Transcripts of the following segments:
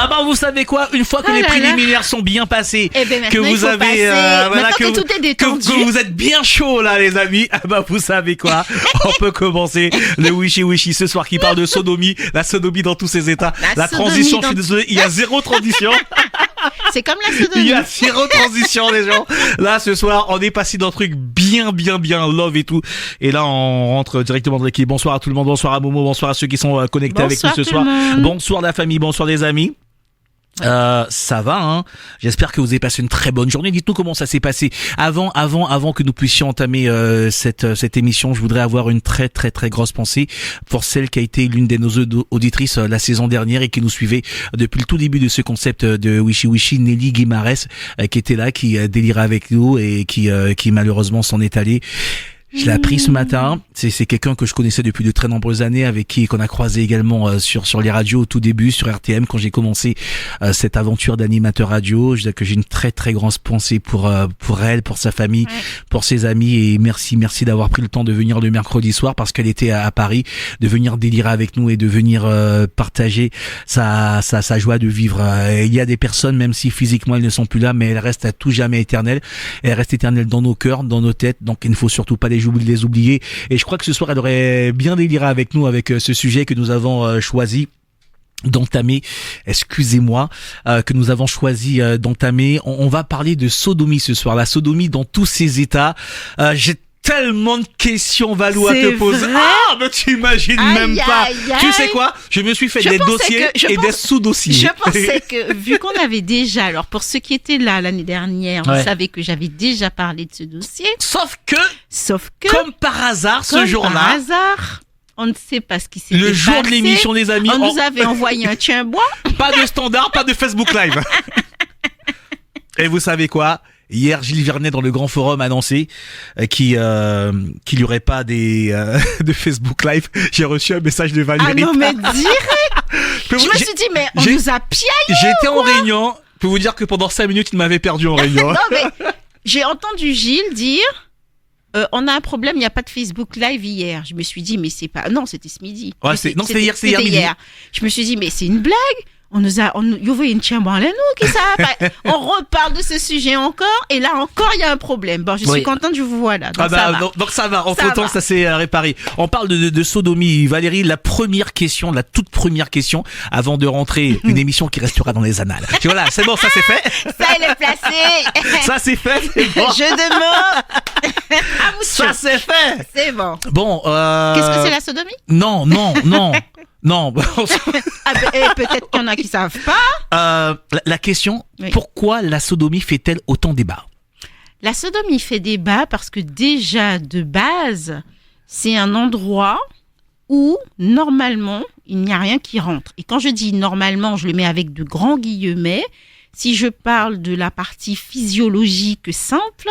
Ah bah vous savez quoi, une fois que les préliminaires sont bien passés, que vous avez que vous êtes bien chaud là les amis, ah bah vous savez quoi, on peut commencer le Wishy Wishy ce soir qui parle de sodomie, la sodomie dans tous ses états, la transition, je suis désolé, il y a zéro transition. C'est comme la sodomie. Il y a zéro transition les gens. Là ce soir on est passé d'un truc bien love et tout, et là on rentre directement dans l'équipe. Bonsoir à tout le monde, bonsoir à Momo, bonsoir à ceux qui sont connectés avec nous ce soir. Bonsoir la famille, bonsoir les amis. Ça va, hein. J'espère que vous avez passé une très bonne journée. Dites-nous comment ça s'est passé. Avant que nous puissions entamer cette émission, je voudrais avoir une très grosse pensée pour celle qui a été l'une de nos auditrices la saison dernière et qui nous suivait depuis le tout début de ce concept de Wishy Wishy, Nelly Guimarès, qui était là, qui délirait avec nous et qui malheureusement s'en est allée. Je l'ai appris ce matin. C'est quelqu'un que je connaissais depuis de très nombreuses années, avec qu'on a croisé également sur les radios au tout début, sur RTM, quand j'ai commencé cette aventure d'animateur radio. Je dis que j'ai une très grande pensée pour elle, pour sa famille, pour ses amis, et merci d'avoir pris le temps de venir le mercredi soir parce qu'elle était à Paris, de venir délirer avec nous et de venir partager sa joie de vivre. Il y a des personnes, même si physiquement elles ne sont plus là, mais elles restent à tout jamais éternelles. Elles restent éternelles dans nos cœurs, dans nos têtes. Donc il ne faut surtout pas les oublier, et je crois que ce soir elle aurait bien déliré avec nous avec ce sujet que nous avons choisi d'entamer, excusez-moi, que nous avons choisi d'entamer. On va parler de sodomie ce soir, la sodomie dans tous ses états. J'ai tellement de questions, Valou, à te poser. Ah, mais tu imagines même pas. Tu sais quoi? Je me suis fait des dossiers et des sous-dossiers. Je pensais que, vu qu'on avait déjà, alors pour ceux qui étaient là l'année dernière, vous savez que j'avais déjà parlé de ce dossier. Sauf que, comme par hasard, ce jour-là. On ne sait pas ce qui s'est passé. Le jour de l'émission, les amis. On nous avait envoyé un tiens-bois. Pas de standard, pas de Facebook Live. Et vous savez quoi? Hier, Gilles Vernet dans le Grand Forum annonçait qu'il y aurait pas de Facebook Live. J'ai reçu un message de Valérie. Ah non, mais direct. Je me suis dit, mais on nous a piaillé. J'étais en réunion. Je peux vous dire que pendant 5 minutes, il m'avait perdu en réunion. Non, mais j'ai entendu Gilles dire, on a un problème, il n'y a pas de Facebook Live hier. Je me suis dit, mais c'est pas, non, c'était ce midi. Ouais, c'était hier midi. Je me suis dit, mais c'est une blague. Il y avait une chambre là, nous, qui ça. On reparle de ce sujet encore, et là encore, il y a un problème. Bon, je suis contente, je vous vois là. Donc ça va. Entre temps, ça s'est réparé. On parle de sodomie. Valérie, la toute première question, avant de rentrer, une émission qui restera dans les annales. Tu vois là, c'est bon, ça c'est fait. Ça, elle est placée. Ça c'est fait, c'est bon. Jeu de mots. Ça c'est fait. C'est bon. Bon, qu'est-ce que c'est la sodomie? Non. Non, peut-être qu'il y en a qui savent pas. La question, pourquoi la sodomie fait-elle autant débat? La sodomie fait débat parce que déjà de base, c'est un endroit où normalement il n'y a rien qui rentre. Et quand je dis normalement, je le mets avec de grands guillemets. Si je parle de la partie physiologique simple,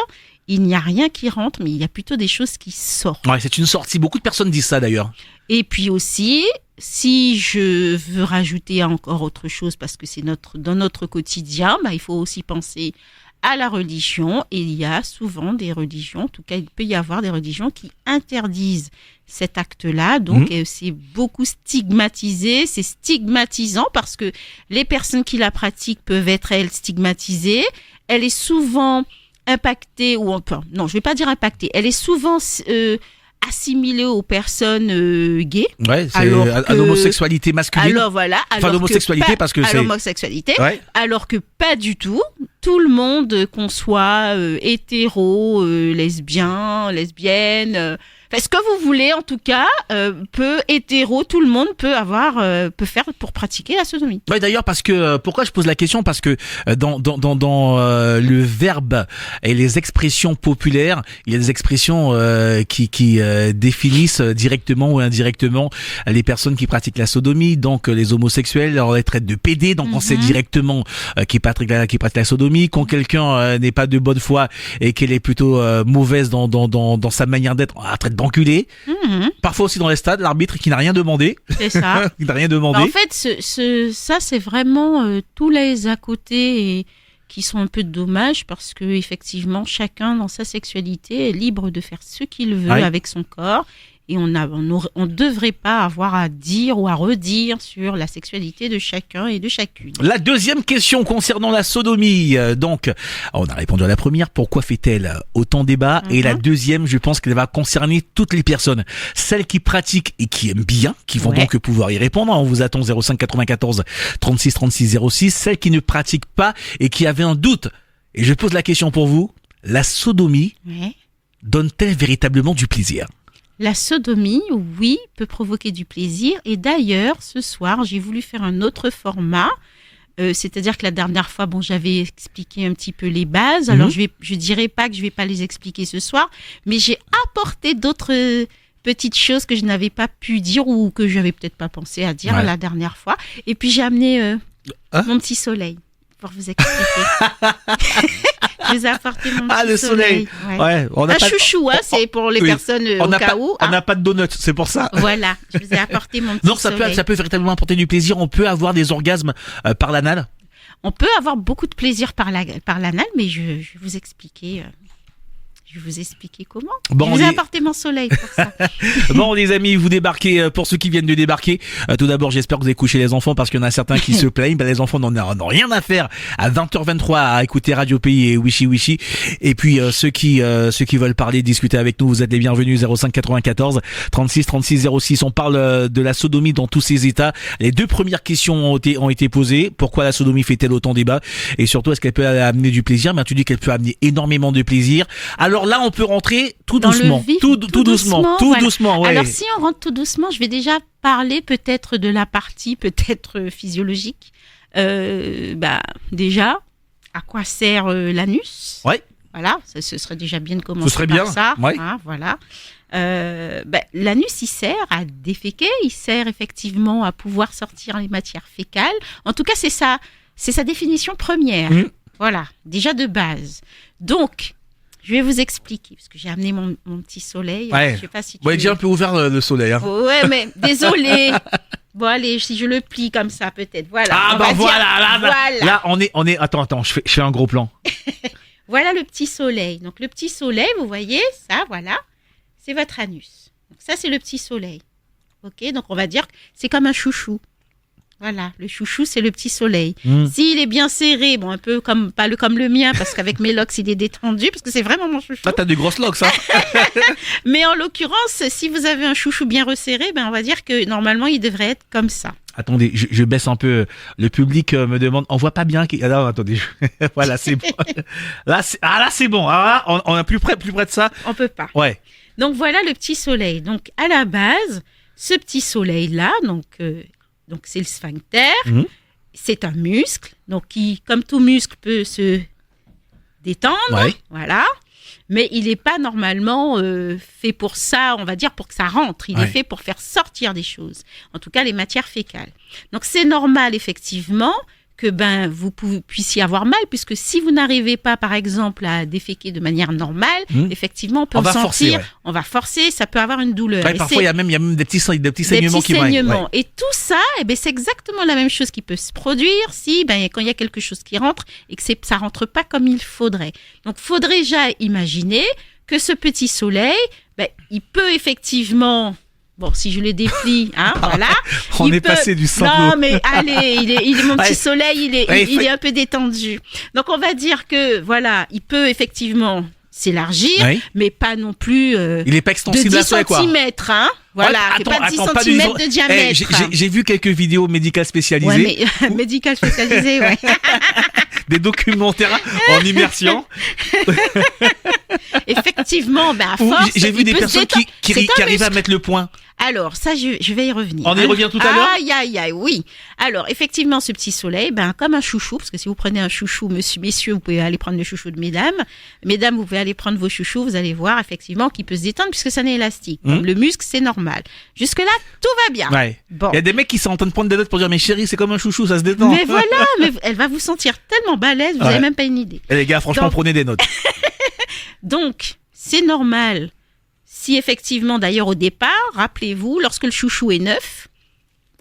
il n'y a rien qui rentre, mais il y a plutôt des choses qui sortent. Ouais, c'est une sortie. Beaucoup de personnes disent ça d'ailleurs. Et puis aussi, si je veux rajouter encore autre chose, parce que c'est dans notre quotidien, il faut aussi penser à la religion. Et il y a souvent des religions, en tout cas il peut y avoir des religions qui interdisent cet acte-là. Donc c'est beaucoup stigmatisé, c'est stigmatisant parce que les personnes qui la pratiquent peuvent être, elles, stigmatisées. Elle est souvent impactée, ou enfin, non, je ne vais pas dire impactée, elle est souvent assimilée aux personnes gays. Ouais, c'est à l'homosexualité masculine. Alors voilà. Enfin, l'homosexualité parce que c'est... l'homosexualité, alors que pas du tout. Tout le monde, qu'on soit hétéro, lesbienne, ce que vous voulez en tout cas, hétéro, tout le monde peut faire pour pratiquer la sodomie. Ouais, d'ailleurs, parce que pourquoi je pose la question, parce que dans le verbe et les expressions populaires, il y a des expressions qui définissent directement ou indirectement les personnes qui pratiquent la sodomie. Donc les homosexuels, on les traite de pédés, donc on sait directement qui pratiquent la sodomie. Quand quelqu'un n'est pas de bonne foi et qu'elle est plutôt mauvaise dans sa manière d'être, on la traite d'enculé. Parfois aussi dans les stades, l'arbitre qui n'a rien demandé. C'est ça. Il n'a rien demandé. En fait, ça c'est vraiment tous les à côté qui sont un peu dommages, parce que effectivement chacun dans sa sexualité est libre de faire ce qu'il veut avec son corps. et on ne devrait pas avoir à dire ou à redire sur la sexualité de chacun et de chacune. La deuxième question concernant la sodomie. Donc, on a répondu à la première. Pourquoi fait-elle autant débat? Et la deuxième, je pense qu'elle va concerner toutes les personnes. Celles qui pratiquent et qui aiment bien, qui vont donc pouvoir y répondre. On vous attend 05 94 36 36 06. Celles qui ne pratiquent pas et qui avaient un doute. Et je pose la question pour vous. La sodomie donne-t-elle véritablement du plaisir? La sodomie, oui, peut provoquer du plaisir. Et d'ailleurs, ce soir, j'ai voulu faire un autre format. C'est-à-dire que la dernière fois, j'avais expliqué un petit peu les bases. Alors, je dirais pas que je vais pas les expliquer ce soir, mais j'ai apporté d'autres petites choses que je n'avais pas pu dire ou que je n'avais peut-être pas pensé à dire la dernière fois. Et puis, j'ai amené mon petit soleil pour vous expliquer. Je vous ai apporté mon petit soleil. On a un chouchou, c'est pour les personnes au cas où. On n'a pas de donuts, c'est pour ça. Voilà, je vous ai apporté mon petit soleil. Donc ça peut véritablement apporter du plaisir. On peut avoir des orgasmes par l'anal. On peut avoir beaucoup de plaisir par l'anal, mais je vais vous expliquer. Je vais vous expliquer comment. Je vous ai apporté mon soleil pour ça. Bon, les amis, vous débarquez, pour ceux qui viennent de débarquer. Tout d'abord, j'espère que vous avez couché les enfants parce qu'il y en a certains qui se plaignent. Les enfants n'en ont rien à faire à 20h23 à écouter Radio Pays et Wishy Wishy. Et puis, ceux qui veulent parler, discuter avec nous, vous êtes les bienvenus 05 94 36 36 06. On parle de la sodomie dans tous ses états. Les deux premières questions ont été posées. Pourquoi la sodomie fait-elle autant débat? Et surtout, est-ce qu'elle peut amener du plaisir? Mais tu dis qu'elle peut amener énormément de plaisir. Alors là, on peut rentrer tout doucement, tout doucement. Ouais. Alors, si on rentre tout doucement, je vais déjà parler peut-être de la partie peut-être physiologique. Déjà, à quoi sert l'anus? Ouais. Voilà, ce serait déjà bien de commencer par ça. Ouais. Hein, voilà. L'anus, il sert à déféquer, il sert effectivement à pouvoir sortir les matières fécales. En tout cas, c'est sa définition première. Voilà, déjà de base. Donc, je vais vous expliquer, parce que j'ai amené mon petit soleil. Je sais pas si tu déjà un peu ouvert le soleil. Hein. Ouais, mais désolé. Bon, allez, si je le plie comme ça, peut-être. Voilà. Là, on est. Attends, je fais un gros plan. Voilà le petit soleil. Donc, le petit soleil, vous voyez, ça, voilà, c'est votre anus. Donc, ça, c'est le petit soleil. OK, donc on va dire que c'est comme un chouchou. Voilà, le chouchou, c'est le petit soleil. S'il est bien serré, un peu comme le mien, parce qu'avec mes locks, il est détendu, parce que c'est vraiment mon chouchou. Là, t'as des grosses locks, hein. Mais en l'occurrence, si vous avez un chouchou bien resserré, on va dire que normalement, il devrait être comme ça. Attendez, je baisse un peu. Le public me demande, on voit pas bien. Alors, attendez. Voilà, c'est bon. Là, c'est bon. Alors là, on est plus près de ça. On peut pas. Ouais. Donc, voilà le petit soleil. Donc, à la base, ce petit soleil-là, donc c'est le sphincter, c'est un muscle, donc qui, comme tout muscle, peut se détendre, voilà. Mais il n'est pas normalement fait pour ça, on va dire pour que ça rentre. Il est fait pour faire sortir des choses, en tout cas les matières fécales. Donc c'est normal effectivement que vous puissiez avoir mal, puisque si vous n'arrivez pas, par exemple, à déféquer de manière normale, effectivement, on peut sentir, on va forcer, ça peut avoir une douleur. Parfois, il y a même des petits saignements qui vont. Et tout ça, c'est exactement la même chose qui peut se produire si, quand il y a quelque chose qui rentre et que ça rentre pas comme il faudrait. Donc, faudrait déjà imaginer que ce petit soleil, il peut effectivement... Bon, si je le déplie, voilà. On est passé du simple. Non, mais allez, il est mon petit soleil, il est un peu détendu. Donc, on va dire que, voilà, il peut effectivement s'élargir, mais pas non plus il n'est pas extensible de 10 à soi, centimètres, Voilà, pas 10 centimètres de diamètre. J'ai vu quelques vidéos médicales spécialisées. Ouais, mais médicales spécialisées, ouais. Des documentaires en immersion. Effectivement, à force, j'ai vu des personnes qui arrivent à mettre le point. Alors, ça, je vais y revenir. On y revient tout à l'heure. Aïe, oui. Alors, effectivement, ce petit soleil, comme un chouchou, parce que si vous prenez un chouchou, messieurs, vous pouvez aller prendre le chouchou de mesdames. Mesdames, vous pouvez aller prendre vos chouchous, vous allez voir, effectivement, qu'il peut se détendre puisque ça n'est élastique. Comme le muscle, c'est normal. Jusque-là, tout va bien. Ouais. Bon. Il y a des mecs qui sont en train de prendre des notes pour dire, mais chérie, c'est comme un chouchou, ça se détend. Mais voilà, elle va vous sentir tellement balèze, vous n'avez même pas une idée. Et les gars, franchement, prenez des notes. Donc, c'est normal. Si effectivement, d'ailleurs, au départ, rappelez-vous, lorsque le chouchou est neuf,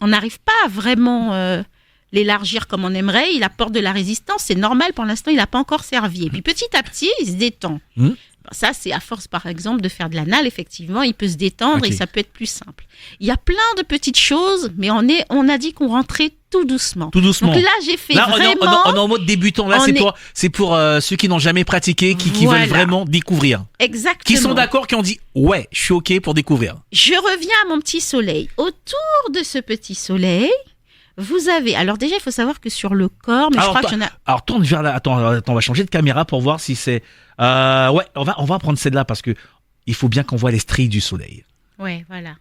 on n'arrive pas à vraiment l'élargir comme on aimerait. Il apporte de la résistance, c'est normal. Pour l'instant, il n'a pas encore servi. Et puis, petit à petit, il se détend. Ça, c'est à force, par exemple, de faire de l'anal, effectivement, il peut se détendre et ça peut être plus simple. Il y a plein de petites choses, mais on a dit qu'on rentrait tout doucement. Tout doucement. Donc là, j'ai fait là, vraiment... on est en mode débutant. Là, c'est pour ceux qui n'ont jamais pratiqué, qui veulent vraiment découvrir. Exactement. Qui sont d'accord, qui ont dit, ouais, je suis OK pour découvrir. Je reviens à mon petit soleil. Autour de ce petit soleil, vous avez... Alors déjà, il faut savoir que sur le corps... Mais je crois qu'il y en a... Alors, tourne vers là. Attends, on va changer de caméra pour voir si c'est... ouais, on va prendre celle-là parce que il faut bien qu'on voit les stries du soleil. Ouais, voilà.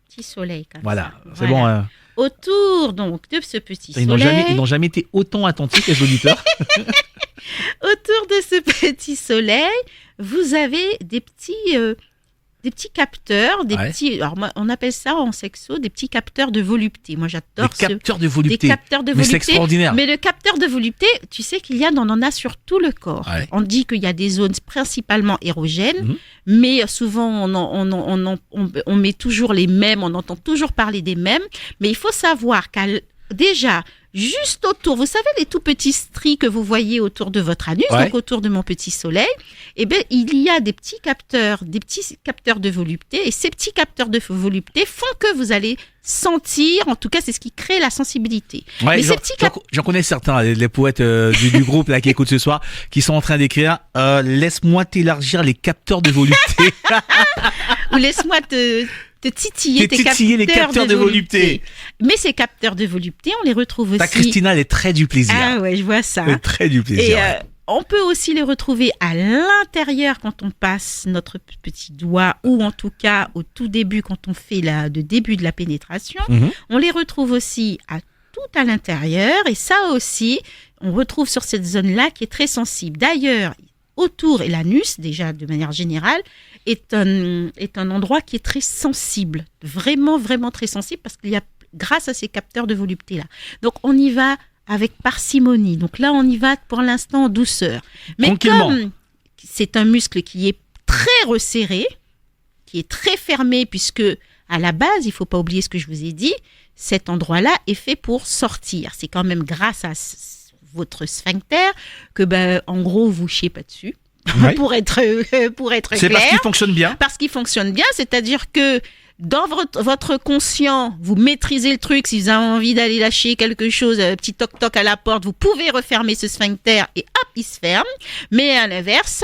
Petit soleil comme ça. C'est voilà. Bon. Autour donc de ce petit soleil... Ils n'ont jamais été autant attentifs, les auditeurs. Autour de ce petit soleil, vous avez des petits capteurs, petits... Alors, on appelle ça en sexo des petits capteurs de volupté. Moi, j'adore des capteurs de volupté. Des capteurs de volupté. Mais c'est extraordinaire. Mais le capteur de volupté, tu sais on en a sur tout le corps. Ouais. On dit qu'il y a des zones principalement érogènes, mais souvent, on met toujours les mêmes, on entend toujours parler des mêmes. Mais il faut savoir déjà, juste autour, vous savez les tout petits stries que vous voyez autour de votre anus, donc autour de mon petit soleil, eh bien, il y a des petits capteurs de volupté, et ces petits capteurs de volupté font que vous allez sentir, en tout cas, c'est ce qui crée la sensibilité. Ouais, mais j'en connais certains, les poètes du groupe là qui écoutent ce soir, qui sont en train d'écrire laisse-moi t'élargir les capteurs de volupté. Ou laisse-moi te titiller les capteurs de volupté. Mais ces capteurs de volupté, on les retrouve aussi... Christina, elle est très du plaisir. Ah ouais, je vois ça. Elle est très du plaisir. Et on peut aussi les retrouver à l'intérieur quand on passe notre petit doigt, ou en tout cas au tout début quand on fait le début de la pénétration. On les retrouve aussi tout à l'intérieur, et ça aussi, on retrouve sur cette zone-là qui est très sensible. D'ailleurs, autour, et l'anus, déjà de manière générale, est un endroit qui est très sensible, vraiment, vraiment très sensible, parce qu'il y a, grâce à ces capteurs de volupté-là. Donc, on y va avec parcimonie. Donc là, on y va pour l'instant en douceur. Mais comme c'est un muscle qui est très resserré, qui est très fermé, puisque à la base, il ne faut pas oublier ce que je vous ai dit, cet endroit-là est fait pour sortir. C'est quand même grâce à votre sphincter que, en gros, vous ne chiez pas dessus. Ouais. pour être c'est clair. Parce qu'il fonctionne bien. Parce qu'il fonctionne bien, c'est-à-dire que dans votre conscient, vous maîtrisez le truc. Si vous avez envie d'aller lâcher quelque chose, un petit toc-toc à la porte, vous pouvez refermer ce sphincter et hop, il se ferme. Mais à l'inverse,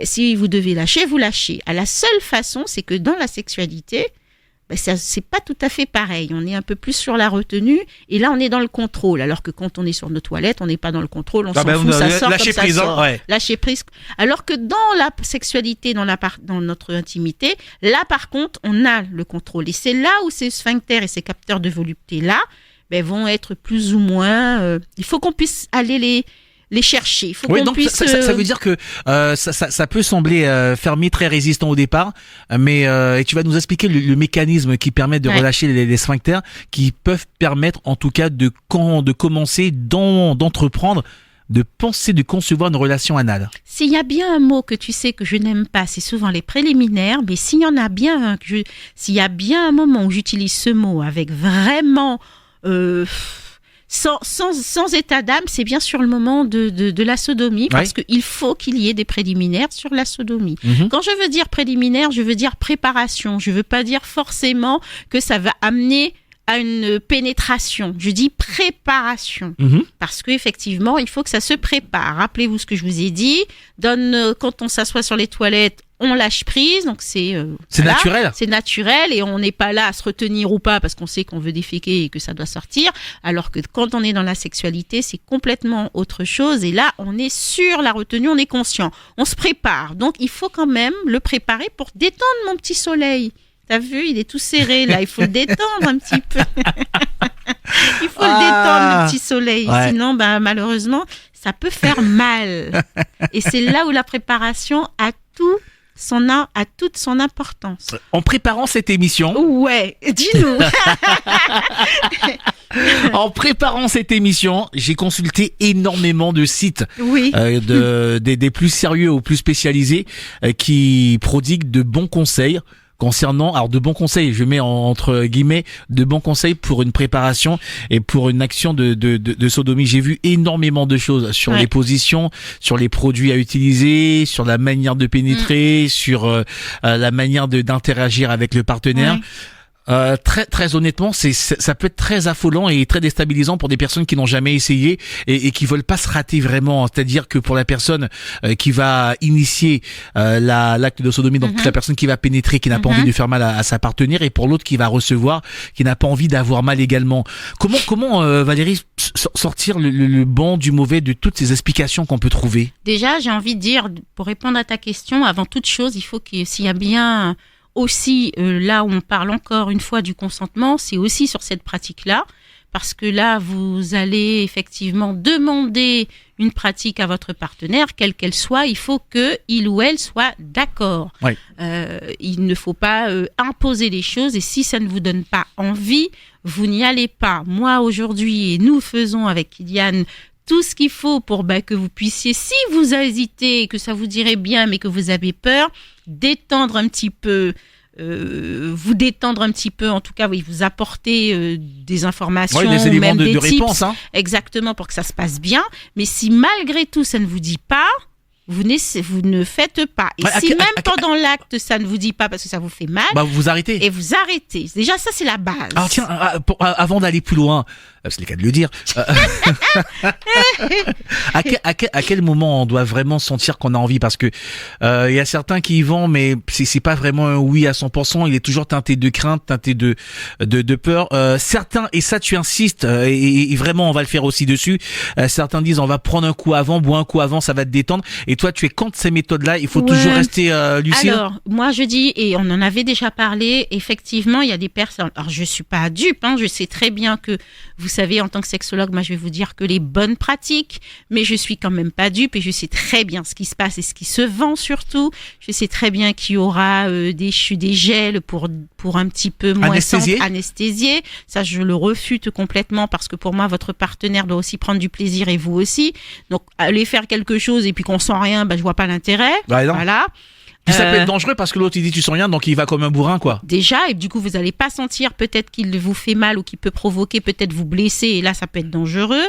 si vous devez lâcher, vous lâchez. La seule façon, c'est que dans la sexualité, c'est pas tout à fait pareil. On est un peu plus sur la retenue et là, on est dans le contrôle. Alors que quand on est sur nos toilettes, on n'est pas dans le contrôle. On s'en fout, ça sort comme ça sort. Ouais. Lâcher prise. Alors que dans la sexualité, dans notre intimité, là, par contre, on a le contrôle. Et c'est là où ces sphincters et ces capteurs de volupté-là vont être plus ou moins... il faut qu'on puisse aller les chercher. Il faut qu'on puisse... Ça veut dire que ça peut sembler fermé, très résistant au départ, mais et tu vas nous expliquer le mécanisme qui permet de relâcher les sphincters, qui peuvent permettre en tout cas de commencer, d'entreprendre, de penser, de concevoir une relation anale. S'il y a bien un mot que tu sais que je n'aime pas, c'est souvent les préliminaires, mais s'il y en a bien s'il y a bien un moment où j'utilise ce mot avec vraiment... Sans état d'âme, c'est bien sur le moment de la sodomie, parce qu'il faut qu'il y ait des préliminaires sur la sodomie. Quand je veux dire préliminaire, je veux dire préparation. Je veux pas dire forcément que ça va amener à une pénétration. Je dis préparation. Parce qu'effectivement, il faut que ça se prépare. Rappelez-vous ce que je vous ai dit. Quand on s'assoit sur les toilettes, on lâche prise, donc c'est naturel. C'est naturel et on n'est pas là à se retenir ou pas parce qu'on sait qu'on veut déféquer et que ça doit sortir. Alors que quand on est dans la sexualité, c'est complètement autre chose. Et là, on est sur la retenue, on est conscient. On se prépare. Donc, il faut quand même le préparer pour détendre mon petit soleil. T'as vu, il est tout serré là. Il faut le détendre un petit peu. Il faut le détendre, le petit soleil. Ouais. Sinon, malheureusement, ça peut faire mal. Et c'est là où la préparation a toute son importance. En préparant cette émission... Ouais, dis-nous. En préparant cette émission, j'ai consulté énormément de sites, des plus sérieux aux plus spécialisés, qui prodiguent de bons conseils concernant, alors de bons conseils, je mets entre guillemets, de bons conseils pour une préparation et pour une action de sodomie. J'ai vu énormément de choses sur les positions, sur les produits à utiliser, sur la manière de pénétrer, sur la manière d'interagir avec le partenaire. Très honnêtement, ça peut être très affolant et très déstabilisant pour des personnes qui n'ont jamais essayé et qui veulent pas se rater vraiment. C'est-à-dire que pour la personne qui va initier l'acte de sodomie, donc la personne qui va pénétrer, qui n'a pas envie de faire mal à sa partenaire, et pour l'autre qui va recevoir, qui n'a pas envie d'avoir mal également. Comment Valérie, sortir le bon du mauvais de toutes ces explications qu'on peut trouver? Déjà, j'ai envie de dire, pour répondre à ta question, avant toute chose, il faut que s'il y a bien aussi, là où on parle encore une fois du consentement, c'est aussi sur cette pratique-là, parce que là, vous allez effectivement demander une pratique à votre partenaire, quelle qu'elle soit, il faut qu'il ou elle soit d'accord. Oui. Il ne faut pas imposer les choses, et si ça ne vous donne pas envie, vous n'y allez pas. Moi, aujourd'hui, et nous faisons avec Kylian tout ce qu'il faut pour que vous puissiez, si vous hésitez, que ça vous dirait bien, mais que vous avez peur, détendre un petit peu, vous détendre un petit peu, en tout cas, oui, vous apporter des informations, des éléments même des de tips, réponse, hein. Exactement, pour que ça se passe bien. Mais si malgré tout, ça ne vous dit pas, vous ne faites pas. Et si même pendant l'acte, ça ne vous dit pas parce que ça vous fait mal, vous arrêtez. Et vous arrêtez. Déjà, ça, c'est la base. Alors tiens, avant d'aller plus loin, c'est le cas de le dire, à quel moment on doit vraiment sentir qu'on a envie? Parce que il y a certains qui y vont, mais c'est pas vraiment un oui à 100%. Il est toujours teinté de crainte, teinté de peur. Certains, et ça tu insistes, et vraiment on va le faire aussi dessus, certains disent on va prendre un coup avant, boire un coup avant, ça va te détendre. Et toi, tu es contre ces méthodes-là? Il faut toujours rester lucide? Alors, moi, je dis, et on en avait déjà parlé, effectivement, il y a des personnes... Alors, je suis pas dupe, je sais très bien que, vous savez, en tant que sexologue, moi, je vais vous dire que les bonnes pratiques, mais je suis quand même pas dupe et je sais très bien ce qui se passe et ce qui se vend surtout. Je sais très bien qu'il y aura des gels pour un petit peu moins anesthésier. Ça, je le refute complètement parce que pour moi, votre partenaire doit aussi prendre du plaisir et vous aussi. Donc, aller faire quelque chose et puis qu'on sent rien, je vois pas l'intérêt. Voilà. Puis ça peut être dangereux parce que l'autre il dit tu sens rien, donc il va comme un bourrin, quoi. Déjà, et du coup vous allez pas sentir peut-être qu'il vous fait mal ou qu'il peut provoquer, peut-être vous blesser, et là ça peut être dangereux.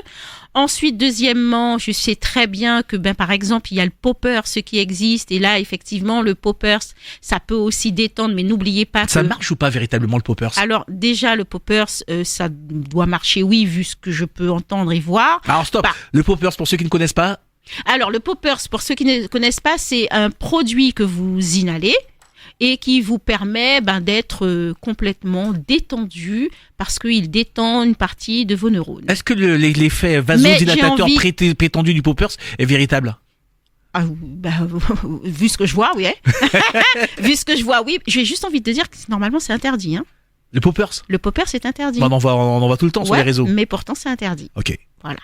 Ensuite, deuxièmement, je sais très bien que par exemple il y a le poppers, ce qui existe, et là effectivement le poppers ça peut aussi détendre, mais n'oubliez pas ça marche ou pas véritablement le poppers? Alors déjà le poppers ça doit marcher, oui, vu ce que je peux entendre et voir. Alors stop, le poppers pour ceux qui ne connaissent pas. Alors, le poppers, pour ceux qui ne connaissent pas, c'est un produit que vous inhalez et qui vous permet d'être complètement détendu parce qu'il détend une partie de vos neurones. Est-ce que l'effet vasodilatateur prétendu du poppers est véritable? Vu ce que je vois, oui. Vu ce que je vois, oui. J'ai juste envie de te dire que normalement, c'est interdit. Le poppers? Le poppers, c'est interdit. On en voit tout le temps sur les réseaux. Mais pourtant, c'est interdit. Ok. Voilà.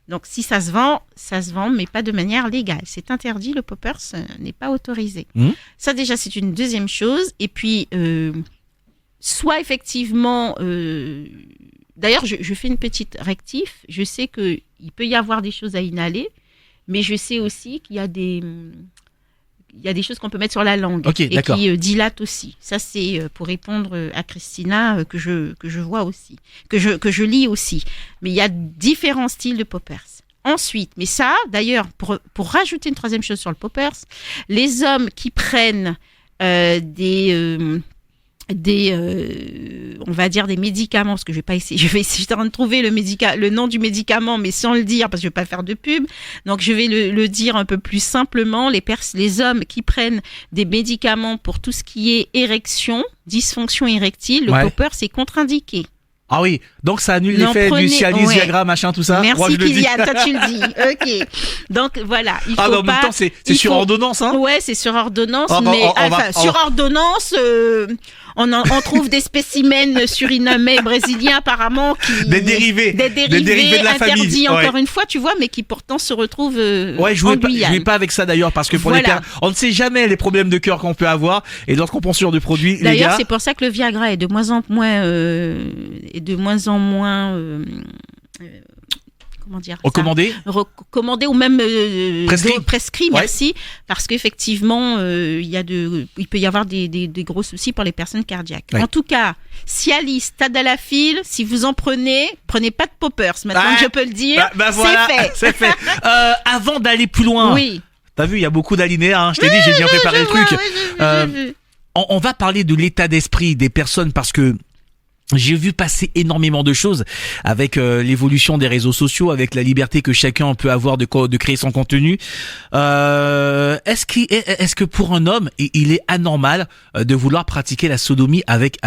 Donc, si ça se vend, mais pas de manière légale. C'est interdit, le poppers n'est pas autorisé. Ça, déjà, c'est une deuxième chose. Et puis, soit effectivement... D'ailleurs, je fais une petite rectif. Je sais qu'il peut y avoir des choses à inhaler, mais je sais aussi qu'il y a des choses qu'on peut mettre sur la langue et qui dilatent aussi. Ça, c'est pour répondre à Christina que je vois aussi, que je lis aussi. Mais il y a différents styles de poppers. Ensuite, mais ça, d'ailleurs, pour rajouter une troisième chose sur le poppers, les hommes qui prennent on va dire des médicaments, parce que je vais essayer de trouver le nom du médicament, mais sans le dire, parce que je vais pas faire de pub. Donc, je vais le dire un peu plus simplement. Les hommes qui prennent des médicaments pour tout ce qui est érection, dysfonction érectile, le popper, c'est contre-indiqué. Ah oui, donc ça annule l'effet du Cialis, Viagra, machin, tout ça. Merci Kylian, toi tu le dis. Ok. Donc voilà, il faut en même temps, c'est sur ordonnance, hein. Ouais, c'est sur ordonnance, sur ordonnance, on trouve des spécimens surinamais, brésiliens apparemment des dérivés de la famille. Interdits encore une fois, tu vois, mais qui pourtant se retrouvent en Guyane. Je vais pas avec ça d'ailleurs, parce que pour les pères, on ne sait jamais les problèmes de cœur qu'on peut avoir, et lorsqu'on prend sur des produits, d'ailleurs, c'est pour ça que le Viagra est de moins en moins comment dire recommandé, recommandé ou même prescrit, ouais. merci, parce qu'effectivement il peut y avoir des gros soucis pour les personnes cardiaques. Ouais. En tout cas, Cialis, Tadalafil, si vous en prenez pas de poppers. Maintenant que je peux le dire, voilà, c'est fait. Avant d'aller plus loin, oui. T'as vu, il y a beaucoup d'alinéas. Hein. Je t'ai dit, j'ai bien préparé le truc. On va parler de l'état d'esprit des personnes parce que j'ai vu passer énormément de choses avec l'évolution des réseaux sociaux, avec la liberté que chacun peut avoir de créer son contenu. Est-ce que pour un homme, il est anormal de vouloir pratiquer la sodomie avec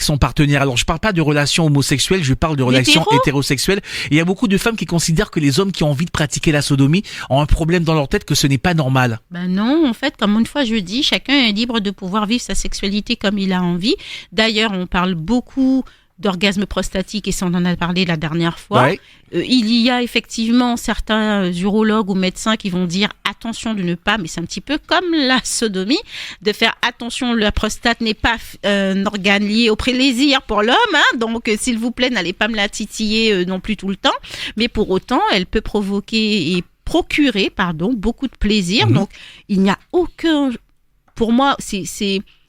son partenaire? Alors, je parle pas de relations homosexuelles, je parle de relations hétérosexuelles. Et il y a beaucoup de femmes qui considèrent que les hommes qui ont envie de pratiquer la sodomie ont un problème dans leur tête, que ce n'est pas normal. Ben non, en fait, comme une fois je dis, chacun est libre de pouvoir vivre sa sexualité comme il a envie. D'ailleurs, on parle beaucoup d'orgasme prostatique et ça on en a parlé la dernière fois. Ouais. Il y a effectivement certains urologues ou médecins qui vont dire attention de ne pas, mais c'est un petit peu comme la sodomie, de faire attention, la prostate n'est pas un organe lié au plaisir pour l'homme, hein, donc s'il vous plaît n'allez pas me la titiller non plus tout le temps, mais pour autant elle peut provoquer et procurer beaucoup de plaisir. Donc il n'y a aucun, pour moi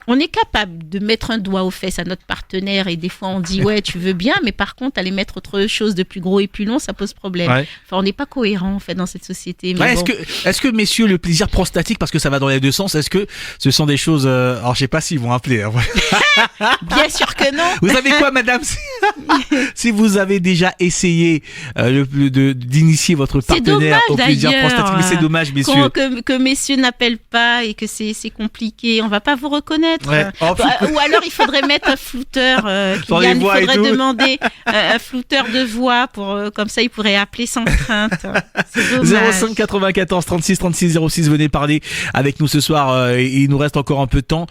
on est capable de mettre un doigt aux fesses à notre partenaire et des fois on dit ouais tu veux bien, mais par contre aller mettre autre chose de plus gros et plus long ça pose problème. Ouais. Enfin on n'est pas cohérent en fait dans cette société. Mais ouais, est-ce que messieurs, le plaisir prostatique, parce que ça va dans les deux sens, est-ce que ce sont des choses alors je sais pas s'ils vont appeler. Hein. Bien sûr que non. Vous savez quoi madame, si vous avez déjà essayé d'initier votre partenaire au plaisir prostatique, mais c'est dommage messieurs que messieurs n'appellent pas et que c'est compliqué, on va pas vous reconnaître. Ouais. Ou alors il faudrait mettre un flouteur. Il faudrait demander un flouteur de voix pour comme ça il pourrait appeler sans crainte. C'est dommage. 05 94 36 36 06, venez parler avec nous ce soir. Il nous reste encore un peu de temps.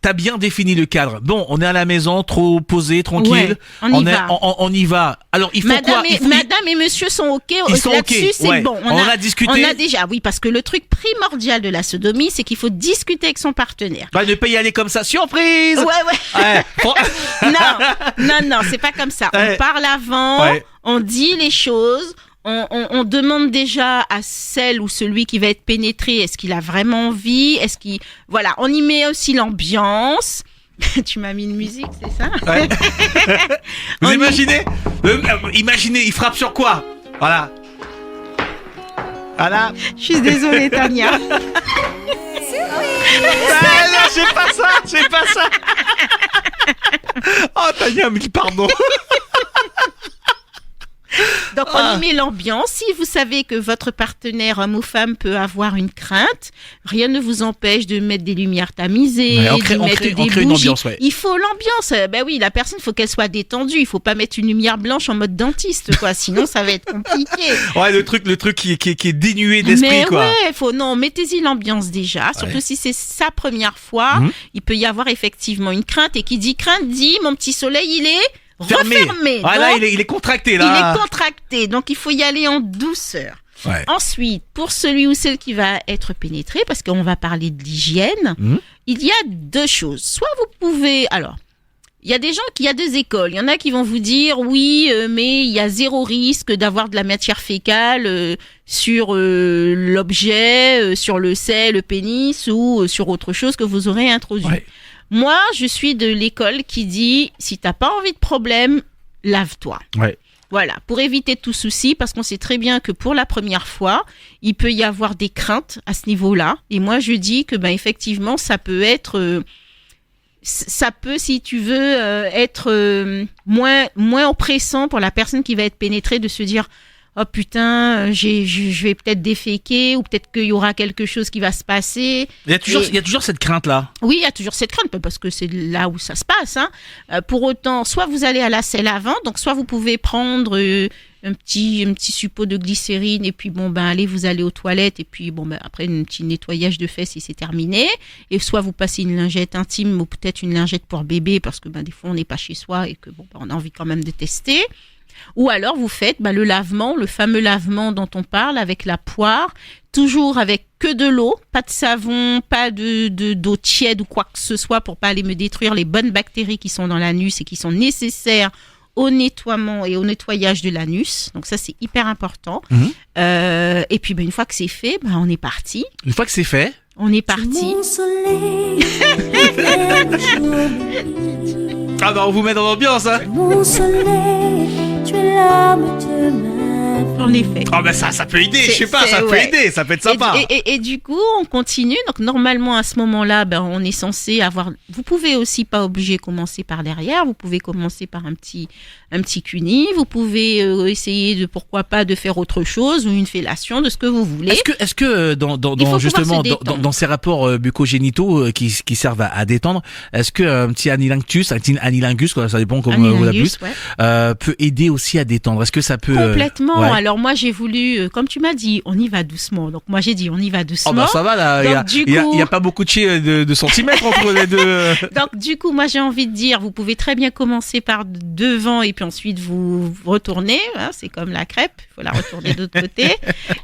T'as bien défini le cadre. Bon, on est à la maison, trop posé, tranquille. Ouais, on y va. Alors, il faut Madame et monsieur sont OK. Ils sont là-dessus, OK. c'est ouais. bon. On a discuté. On a déjà, oui, parce que le truc primordial de la sodomie, c'est qu'il faut discuter avec son partenaire. Bah, ne pas y aller comme ça. Surprise! Ouais. Non, c'est pas comme ça. On parle avant, on dit les choses. On demande déjà à celle ou celui qui va être pénétré, est-ce qu'il a vraiment envie, voilà, on y met aussi l'ambiance. Tu m'as mis une musique, c'est ça? Ouais. Vous imaginez? Imaginez, il frappe sur quoi? Voilà. Je suis désolée, Tania. Non, j'ai pas ça. Oh, Tania, mais pardon. Donc on y met l'ambiance. Si vous savez que votre partenaire, homme ou femme, peut avoir une crainte, rien ne vous empêche de mettre des lumières tamisées, de mettre des bougies. Une ambiance, ouais. Il faut l'ambiance. Ben oui, la personne, il faut qu'elle soit détendue. Il faut pas mettre une lumière blanche en mode dentiste, quoi. Sinon, ça va être compliqué. Ouais, le truc qui est dénué d'esprit, mais quoi. Ouais, mettez-y l'ambiance déjà. Surtout si c'est sa première fois, il peut y avoir effectivement une crainte. Et qui dit crainte dit, mon petit soleil, il est refermé. Voilà, il est contracté là. Il est contracté, donc il faut y aller en douceur. Ouais. Ensuite, pour celui ou celle qui va être pénétré, parce qu'on va parler de l'hygiène, il y a deux choses. Soit vous pouvez... Alors, il y a des gens il y a deux écoles. Il y en a qui vont vous dire, oui, mais il y a zéro risque d'avoir de la matière fécale sur l'objet, sur le sein, le pénis ou sur autre chose que vous aurez introduit. Ouais. Moi, je suis de l'école qui dit, si t'as pas envie de problème, lave-toi. Ouais. Voilà, pour éviter tout souci, parce qu'on sait très bien que pour la première fois, il peut y avoir des craintes à ce niveau-là. Et moi, je dis que, effectivement, ça peut être, si tu veux, être moins oppressant pour la personne qui va être pénétrée de se dire, oh putain, je vais peut-être déféquer ou peut-être qu'il y aura quelque chose qui va se passer. Il y a toujours cette crainte-là. Oui, il y a toujours cette crainte parce que c'est là où ça se passe. Hein. Pour autant, soit vous allez à la selle avant, donc soit vous pouvez prendre un petit suppôt de glycérine et puis vous allez aux toilettes et puis après un petit nettoyage de fesses et c'est terminé. Et soit vous passez une lingette intime ou peut-être une lingette pour bébé parce que des fois on n'est pas chez soi et que on a envie quand même de tester. Ou alors vous faites le lavement, le fameux lavement dont on parle avec la poire, toujours avec que de l'eau, pas de savon, pas d'eau tiède ou quoi que ce soit pour pas aller me détruire les bonnes bactéries qui sont dans l'anus et qui sont nécessaires au nettoiement et au nettoyage de l'anus. Donc ça, c'est hyper important. Et puis, une fois que c'est fait, on est parti. Une fois que c'est fait, on est parti. Mon soleil, ah on vous met dans l'ambiance, hein. mon soleil, tu es l'âme de ma vie. En effet. Ah ça peut aider, je sais pas, ça peut ouais. aider, ça peut être sympa. Et du coup, on continue. Donc normalement, à ce moment-là, on est censé avoir... Vous pouvez aussi, pas obligé, commencer par derrière. Vous pouvez commencer par un petit cuni. Vous pouvez essayer de, pourquoi pas, de faire autre chose ou une fellation, de ce que vous voulez. Est-ce que dans justement dans ces rapports bucco-génitaux qui servent à détendre, est-ce que un petit anilingus, quoi, ça dépend comment vous l'appelez, peut aider aussi à détendre? Est-ce que ça peut complètement. Alors moi j'ai voulu, comme tu m'as dit, on y va doucement. Donc moi j'ai dit on y va doucement. Oh ça va là. Il y a pas beaucoup de centimètres entre les deux. Donc du coup moi j'ai envie de dire, vous pouvez très bien commencer par devant et puis ensuite vous retournez. Hein, c'est comme la crêpe, il faut la retourner de l'autre côté.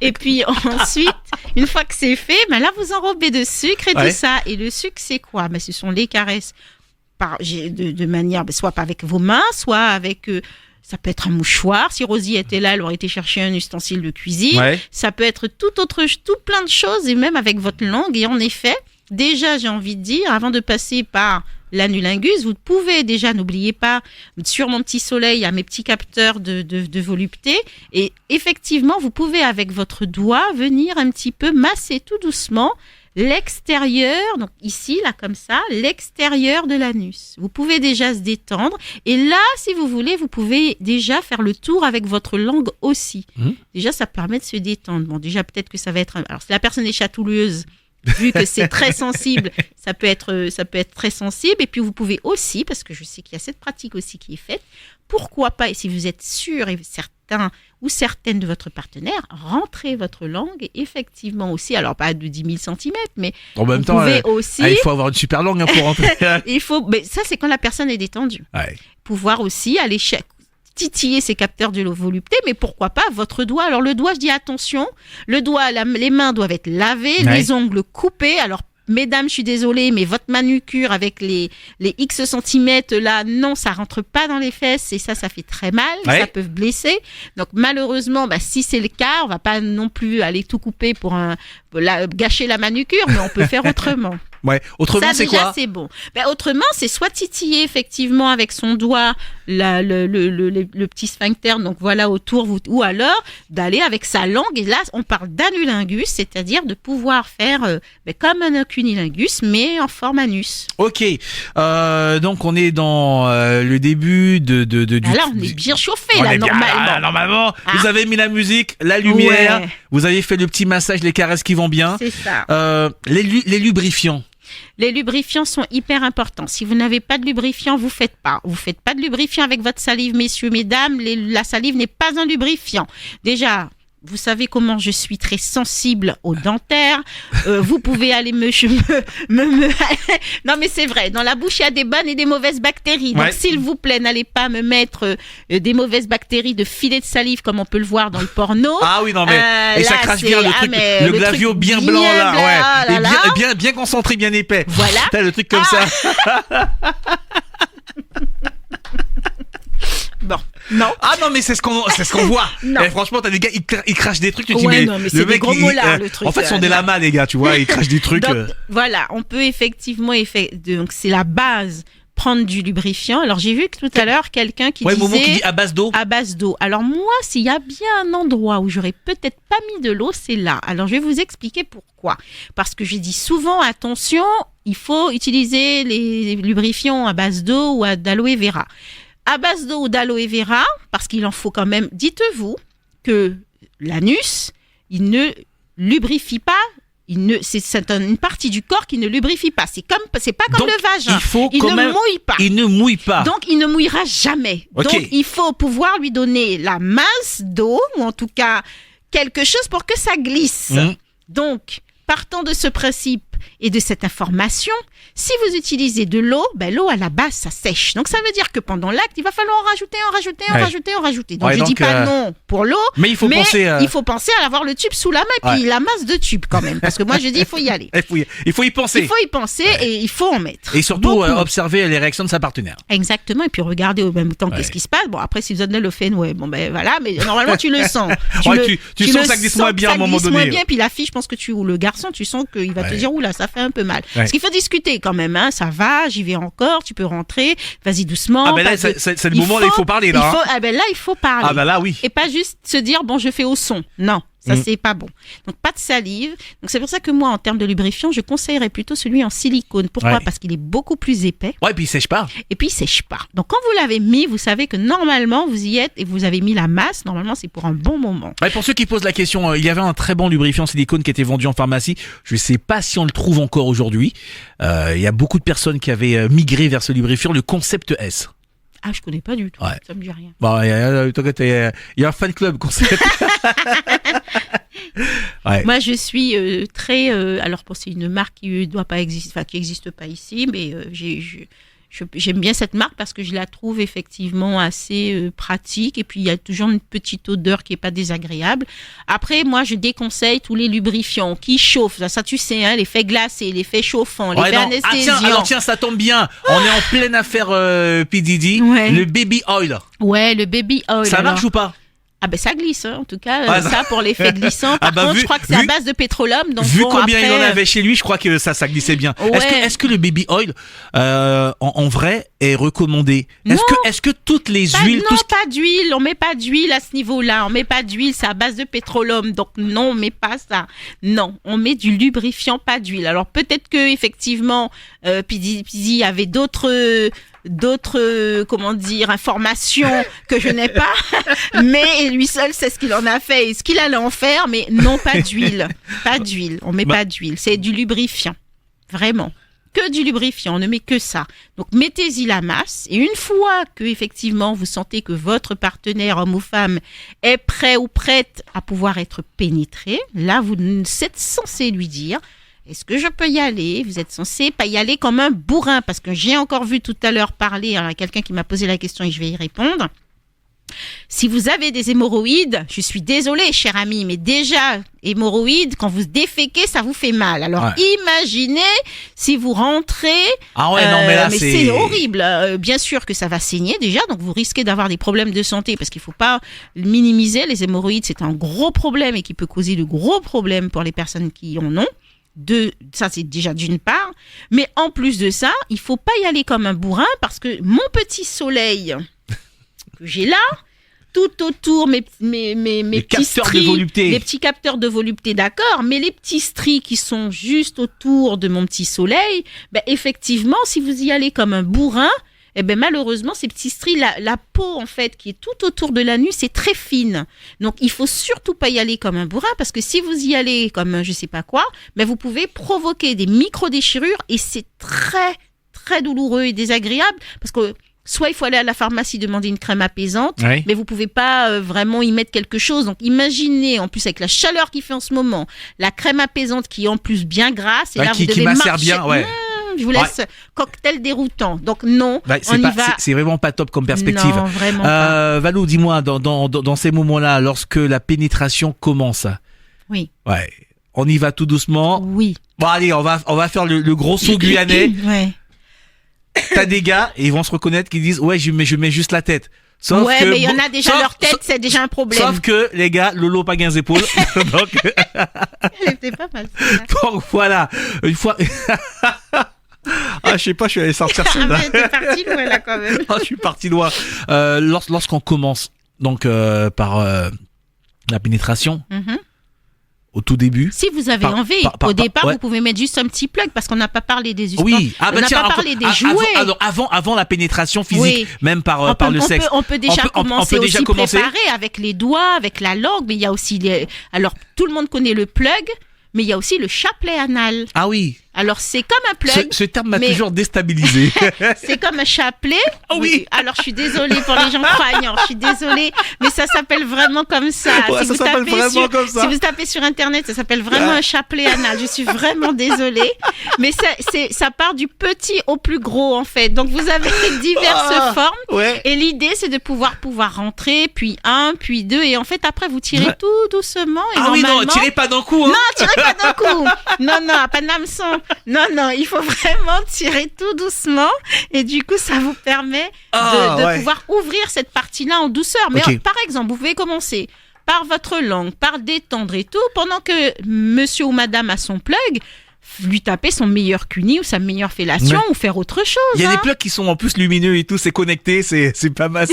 Et puis ensuite, une fois que c'est fait, là vous enrobez de sucre et tout ça. Et le sucre c'est quoi? Ce sont les caresses de manière, soit avec vos mains, soit avec... ça peut être un mouchoir. Si Rosie était là, elle aurait été chercher un ustensile de cuisine. Ça peut être tout plein de choses, et même avec votre langue. Et en effet, déjà, j'ai envie de dire, avant de passer par l'anulingus, vous pouvez déjà, n'oubliez pas, sur mon petit soleil, à mes petits capteurs de volupté. Et effectivement, vous pouvez, avec votre doigt, venir un petit peu masser tout doucement l'extérieur, donc ici, là, comme ça, l'extérieur de l'anus. Vous pouvez déjà se détendre. Et là, si vous voulez, vous pouvez déjà faire le tour avec votre langue aussi. Déjà, ça permet de se détendre. Bon, déjà, peut-être que ça va être... Alors, si la personne est chatouilleuse, vu que c'est très sensible, ça peut être très sensible. Et puis, vous pouvez aussi, parce que je sais qu'il y a cette pratique aussi qui est faite, pourquoi pas, et si vous êtes sûr et certain ou certaine de votre partenaire, rentrez votre langue, et effectivement aussi, alors pas de 10 000 cm, mais en même temps, aussi... il faut avoir une super langue pour rentrer. Mais ça, c'est quand la personne est détendue. Pouvoir aussi aller titiller ses capteurs de volupté, mais pourquoi pas votre doigt. Alors le doigt, je dis attention, le doigt, les mains doivent être lavées, les ongles coupés. Alors mesdames, je suis désolée, mais votre manucure avec les X centimètres là, non, ça rentre pas dans les fesses et ça fait très mal, ça peut blesser. Donc malheureusement, si c'est le cas, on va pas non plus aller tout couper pour gâcher la manucure, mais on peut faire autrement. Autrement, ça, c'est déjà, quoi? C'est bon. Autrement, c'est soit titiller effectivement avec son doigt le petit sphincter, donc voilà autour, ou alors d'aller avec sa langue. Et là, on parle d'anulingus, c'est-à-dire de pouvoir faire comme un cunilingus, mais en forme anus. Ok. Donc on est dans le début du. Là, on est bien chauffé là, normalement. Normalement, vous avez mis la musique, la lumière, vous avez fait le petit massage, les caresses qui vont bien. C'est ça. Les lubrifiants. Les lubrifiants sont hyper importants. Si vous n'avez pas de lubrifiant, vous faites pas. Vous faites pas de lubrifiant avec votre salive, messieurs, mesdames. La salive n'est pas un lubrifiant. Déjà, vous savez comment je suis très sensible aux dentaires. Vous pouvez aller Non, mais c'est vrai. Dans la bouche, il y a des bonnes et des mauvaises bactéries. Donc, s'il vous plaît, n'allez pas me mettre des mauvaises bactéries de filets de salive comme on peut le voir dans le porno. Ah oui, non, mais et ça crache bien le truc, le glavio bien blanc là, et bien concentré, bien épais. Voilà. T'as le truc comme ça. Bon, non. Ah non, mais c'est ce qu'on voit. Franchement, t'as des gars, ils crachent des trucs. Tu dis, mais le mec, gros molards, le truc. En fait, ce sont des lamas, les gars, tu vois, ils crachent des trucs. Donc, voilà, on peut effectivement, donc c'est la base, prendre du lubrifiant. Alors, j'ai vu que tout à l'heure, quelqu'un qui disait... Momo qui dit à base d'eau. À base d'eau. Alors, moi, s'il y a bien un endroit où j'aurais peut-être pas mis de l'eau, c'est là. Alors, je vais vous expliquer pourquoi. Parce que j'ai dit souvent, attention, il faut utiliser les lubrifiants à base d'eau ou d'aloe vera. À base d'eau ou d'aloe vera, parce qu'il en faut quand même, dites-vous que l'anus, il ne lubrifie pas, c'est une partie du corps qui ne lubrifie pas. C'est pas comme le vagin. Il ne mouille pas. Donc, il ne mouillera jamais. Okay. Donc, il faut pouvoir lui donner la masse d'eau, ou en tout cas, quelque chose pour que ça glisse. Donc, partons de ce principe et de cette information. Si vous utilisez de l'eau, l'eau à la base, ça sèche. Donc ça veut dire que pendant l'acte, il va falloir en rajouter. Donc je dis pas non pour l'eau, mais il faut penser à avoir le tube sous la main, puis la masse de tube quand même. Parce que moi je dis, il faut y aller. Il faut y penser. Il faut y penser et il faut en mettre. Et surtout observer les réactions de sa partenaire. Exactement, et puis regarder au même temps qu'est-ce qui se passe. Bon, après, si vous donnez le phénomène, voilà, mais normalement tu le sens. Tu sens que ça glisse moins bien à un moment donné. Bien, puis la fille, je pense que ou le garçon, tu sens qu'il va te dire, oula, ça fait un peu mal. Parce qu'il faut discuter quand même, hein, ça va, j'y vais encore, tu peux rentrer, vas-y doucement. Ah ben là, c'est le moment où il faut parler, là. Là, il faut parler. Ah ben là, oui. Et pas juste se dire, bon, je fais au son. Non. Ça, c'est pas bon. Donc, pas de salive. Donc, c'est pour ça que moi, en termes de lubrifiant, je conseillerais plutôt celui en silicone. Pourquoi ? Parce qu'il est beaucoup plus épais. Ouais, et puis il sèche pas. Donc, quand vous l'avez mis, vous savez que normalement, vous y êtes et vous avez mis la masse. Normalement, c'est pour un bon moment. Ouais, pour ceux qui posent la question, il y avait un très bon lubrifiant silicone qui était vendu en pharmacie. Je sais pas si on le trouve encore aujourd'hui. Il y a beaucoup de personnes qui avaient migré vers ce lubrifiant, le Concept S. Ah, je connais pas du tout. Ouais. Ça me dit rien. Bon, il y a un fan club Concept. Ouais. Moi, je suis très. Alors, c'est une marque qui doit pas exister, enfin qui n'existe pas ici, mais j'aime bien cette marque parce que je la trouve effectivement assez pratique et puis il y a toujours une petite odeur qui est pas désagréable. Après, moi, je déconseille tous les lubrifiants qui chauffent. Ça tu sais, hein, l'effet glacé, l'effet chauffant, l'effet anesthésiant. Alors tiens, ça tombe bien. On est en pleine affaire P. Diddy. Le baby oil. Ouais, le baby oil. Ça marche ou pas ? Ah ben ça glisse, hein. En tout cas, ça pour l'effet glissant. Par contre, je crois que c'est à base de pétrolum. Donc vu combien il en avait chez lui, je crois que ça glissait bien. Ouais. Est-ce que le baby oil, en vrai, est recommandé ? Est-ce que toutes les huiles... Non, pas d'huile. On met pas d'huile à ce niveau-là. On met pas d'huile, c'est à base de pétrolum. Donc non, on met pas ça. Non, on met du lubrifiant, pas d'huile. Alors peut-être que effectivement, Pizzi avait d'autres informations que je n'ai pas, mais lui seul sait ce qu'il en a fait et ce qu'il allait en faire, mais non, pas d'huile, on met pas d'huile, c'est du lubrifiant, vraiment, que du lubrifiant, on ne met que ça. Donc mettez-y la masse et une fois que effectivement vous sentez que votre partenaire, homme ou femme, est prêt ou prête à pouvoir être pénétré, là vous êtes censé lui dire: est-ce que je peux y aller ? Vous êtes censé pas y aller comme un bourrin, parce que j'ai encore vu tout à l'heure parler à quelqu'un qui m'a posé la question et je vais y répondre. Si vous avez des hémorroïdes, je suis désolée, cher ami, mais déjà, hémorroïdes, quand vous déféquez, ça vous fait mal. Alors, imaginez si vous rentrez... Ah ouais, non, mais là, c'est horrible. Bien sûr que ça va saigner déjà, donc vous risquez d'avoir des problèmes de santé, parce qu'il ne faut pas minimiser. Les hémorroïdes, c'est un gros problème et qui peut causer de gros problèmes pour les personnes qui en ont. Ça c'est déjà d'une part, mais en plus de ça, il faut pas y aller comme un bourrin parce que mon petit soleil que j'ai là, tout autour mes petits stries, les petits capteurs de volupté, d'accord, mais les petits stries qui sont juste autour de mon petit soleil, effectivement, si vous y allez comme un bourrin, malheureusement, ces petits stries, la peau, en fait, qui est tout autour de l'anus, c'est très fine. Donc, il faut surtout pas y aller comme un bourrin, parce que si vous y allez comme je sais pas quoi, vous pouvez provoquer des micro-déchirures et c'est très, très douloureux et désagréable, parce que soit il faut aller à la pharmacie demander une crème apaisante, mais vous pouvez pas vraiment y mettre quelque chose. Donc, imaginez, en plus, avec la chaleur qu'il fait en ce moment, la crème apaisante qui est en plus bien grasse, et là, vous devez marcher. Bien, je vous laisse cocktail déroutant. Donc non, on y va. C'est vraiment pas top comme perspective. Non, vraiment pas. Valou, dis-moi, dans ces moments-là, lorsque la pénétration commence, on y va tout doucement. Oui. Bon, allez, on va faire le gros saut guyanais. T'as des gars, et ils vont se reconnaître, qui disent je mets juste la tête. Sauf que, mais il y en a déjà leur tête, c'est déjà un problème. Sauf que, les gars, Lolo pas gain épaules. Donc, elle était pas mal. Donc voilà, une fois... je sais pas, je suis allé sortir celle-là. T'es parti loin là quand même. Je suis parti loin. Lorsqu'on commence donc par la pénétration, au tout début. Si vous avez envie, au départ, vous pouvez mettre juste un petit plug parce qu'on n'a pas parlé des ustensiles. Oui, on n'a pas parlé des jouets. Avant la pénétration physique, même par le sexe. On peut déjà préparer avec les doigts, avec la langue, mais il y a aussi alors tout le monde connaît le plug, mais il y a aussi le chapelet anal. Ah oui. Alors, c'est comme un plug. Ce terme m'a mais- toujours déstabilisé. C'est comme un chapelet. Ah oui. Alors, je suis désolée pour les gens croyants. Je suis désolée, mais ça s'appelle vraiment comme ça. Ouais, ça s'appelle vraiment comme ça. Si vous tapez sur Internet, ça s'appelle vraiment un chapelet anal. Je suis vraiment désolée. Mais ça part du petit au plus gros, en fait. Donc, vous avez diverses formes. Ouais. Et l'idée, c'est de pouvoir rentrer, puis 1, puis 2. Et en fait, après, vous tirez tout doucement. Et Ah oui, non, normalement- tirez pas d'un coup. Hein. non, tirez pas d'un coup. Non, pas d'hameçon. Non, il faut vraiment tirer tout doucement. Et du coup, ça vous permet de pouvoir ouvrir cette partie-là en douceur. Mais Ok. par exemple, vous pouvez commencer par votre langue, par détendre et tout, pendant que monsieur ou madame a son plug, lui taper son meilleur cuni ou sa meilleure fellation ou faire autre chose. Il y a des plugs qui sont en plus lumineux et tout, c'est connecté, c'est pas mal.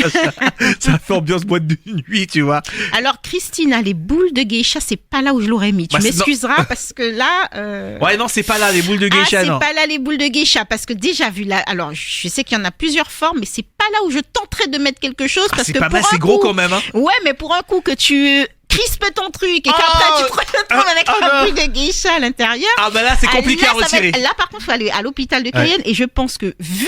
Ça fait ambiance boîte de nuit, tu vois. Alors, Christina, les boules de geisha, c'est pas là où je l'aurais mis. Tu Bah, c'est- m'excuseras parce que là... Ouais, non, c'est pas là, les boules de geisha, non. c'est pas là les boules de geisha parce que déjà vu là, alors je sais qu'il y en a plusieurs formes, mais c'est pas là où je tenterais de mettre quelque chose parce C'est que pas mal, pour un c'est gros coup- quand même. Hein. Ouais, mais pour un coup que tu crispes ton truc et qu'après tu te retrouves avec un boule de geisha à l'intérieur. Ah bah là, c'est compliqué là, à retirer. là, par contre, il faut aller à l'hôpital de Cayenne et je pense que vu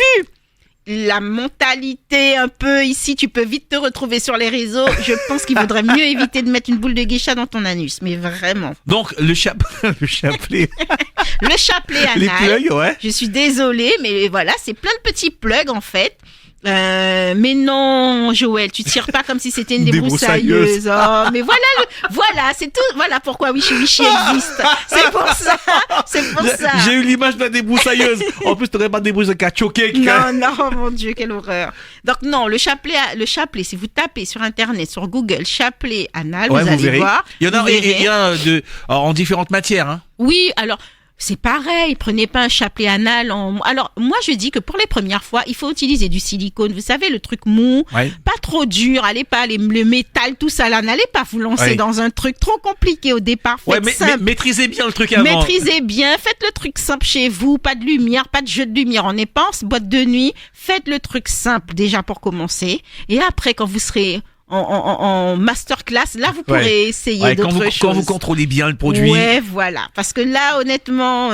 la mentalité un peu ici, tu peux vite te retrouver sur les réseaux. Je pense qu'il vaudrait mieux éviter de mettre une boule de geisha dans ton anus, mais vraiment. Donc, le chapelet, Le chapelet les anal. plugs, ouais. Je suis désolée, mais voilà, c'est plein de petits plugs en fait. Mais non, Joël, tu tires pas comme si c'était une débroussailleuse. Oh, mais voilà, c'est tout. Voilà pourquoi Wishy existe. C'est pour ça. J'ai eu l'image de la débroussailleuse. En plus, t'aurais pas de débroussailleuse qui a choqué. Non, mon Dieu, quelle horreur. Donc non, le chapelet, si vous tapez sur Internet, sur Google, chapelet anal, Ouais, vous allez verrez. voir. Il y en a, vous verrez. il y en a en différentes matières. Hein. Oui, alors c'est pareil, prenez pas un chapelet anal. Alors moi je dis que pour les premières fois, il faut utiliser du silicone. Vous savez, le truc mou, Ouais. pas trop dur. Allez pas le métal, tout ça là. N'allez pas vous lancer Ouais. dans un truc trop compliqué au départ. Faites Ouais, mais simple. maîtrisez bien le truc avant. Maîtrisez bien, faites le truc simple chez vous, pas de lumière, pas de jeu de lumière en épanse, boîte de nuit. Faites le truc simple déjà pour commencer. Et après, quand vous serez en masterclass, là vous pourrez essayer Ouais, d'autres choses. quand vous contrôlez bien le produit. Ouais, voilà. Parce que là, honnêtement,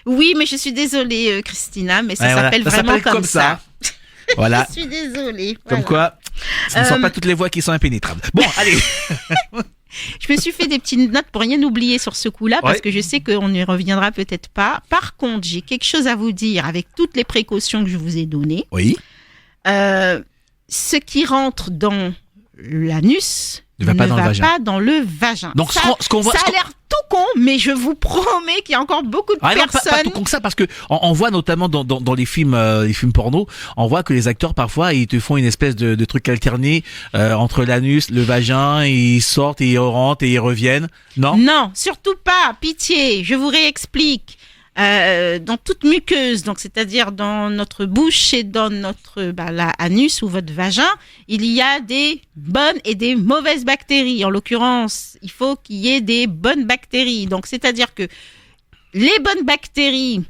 oui, mais je suis désolée, Christina, mais ça Ouais, voilà. s'appelle Ça vraiment s'appelle comme ça. Voilà. Je suis désolée. Comme voilà. quoi, ce ne sont pas toutes les voies qui sont impénétrables. Bon, allez. Je me suis fait des petites notes pour rien oublier sur ce coup-là, parce Ouais. que je sais qu'on n'y reviendra peut-être pas. Par contre, j'ai quelque chose à vous dire avec toutes les précautions que je vous ai données. Oui. Ce qui rentre dans l'anus Ne va pas dans le vagin. pas dans le vagin. Donc, ça, ce qu'on voit. ça a l'air tout con, mais je vous promets qu'il y a encore beaucoup de Ah non, personnes. pas tout con que ça, parce que on voit notamment dans les films porno, on voit que les acteurs parfois ils te font une espèce de truc alterné entre l'anus, le vagin, ils sortent et ils rentrent et ils reviennent. Non. Non, surtout pas. Pitié, je vous réexplique. Dans toute muqueuse, donc c'est-à-dire dans notre bouche et dans notre anus ou votre vagin, il y a des bonnes et des mauvaises bactéries. En l'occurrence, il faut qu'il y ait des bonnes bactéries. Donc c'est-à-dire que les bonnes bactéries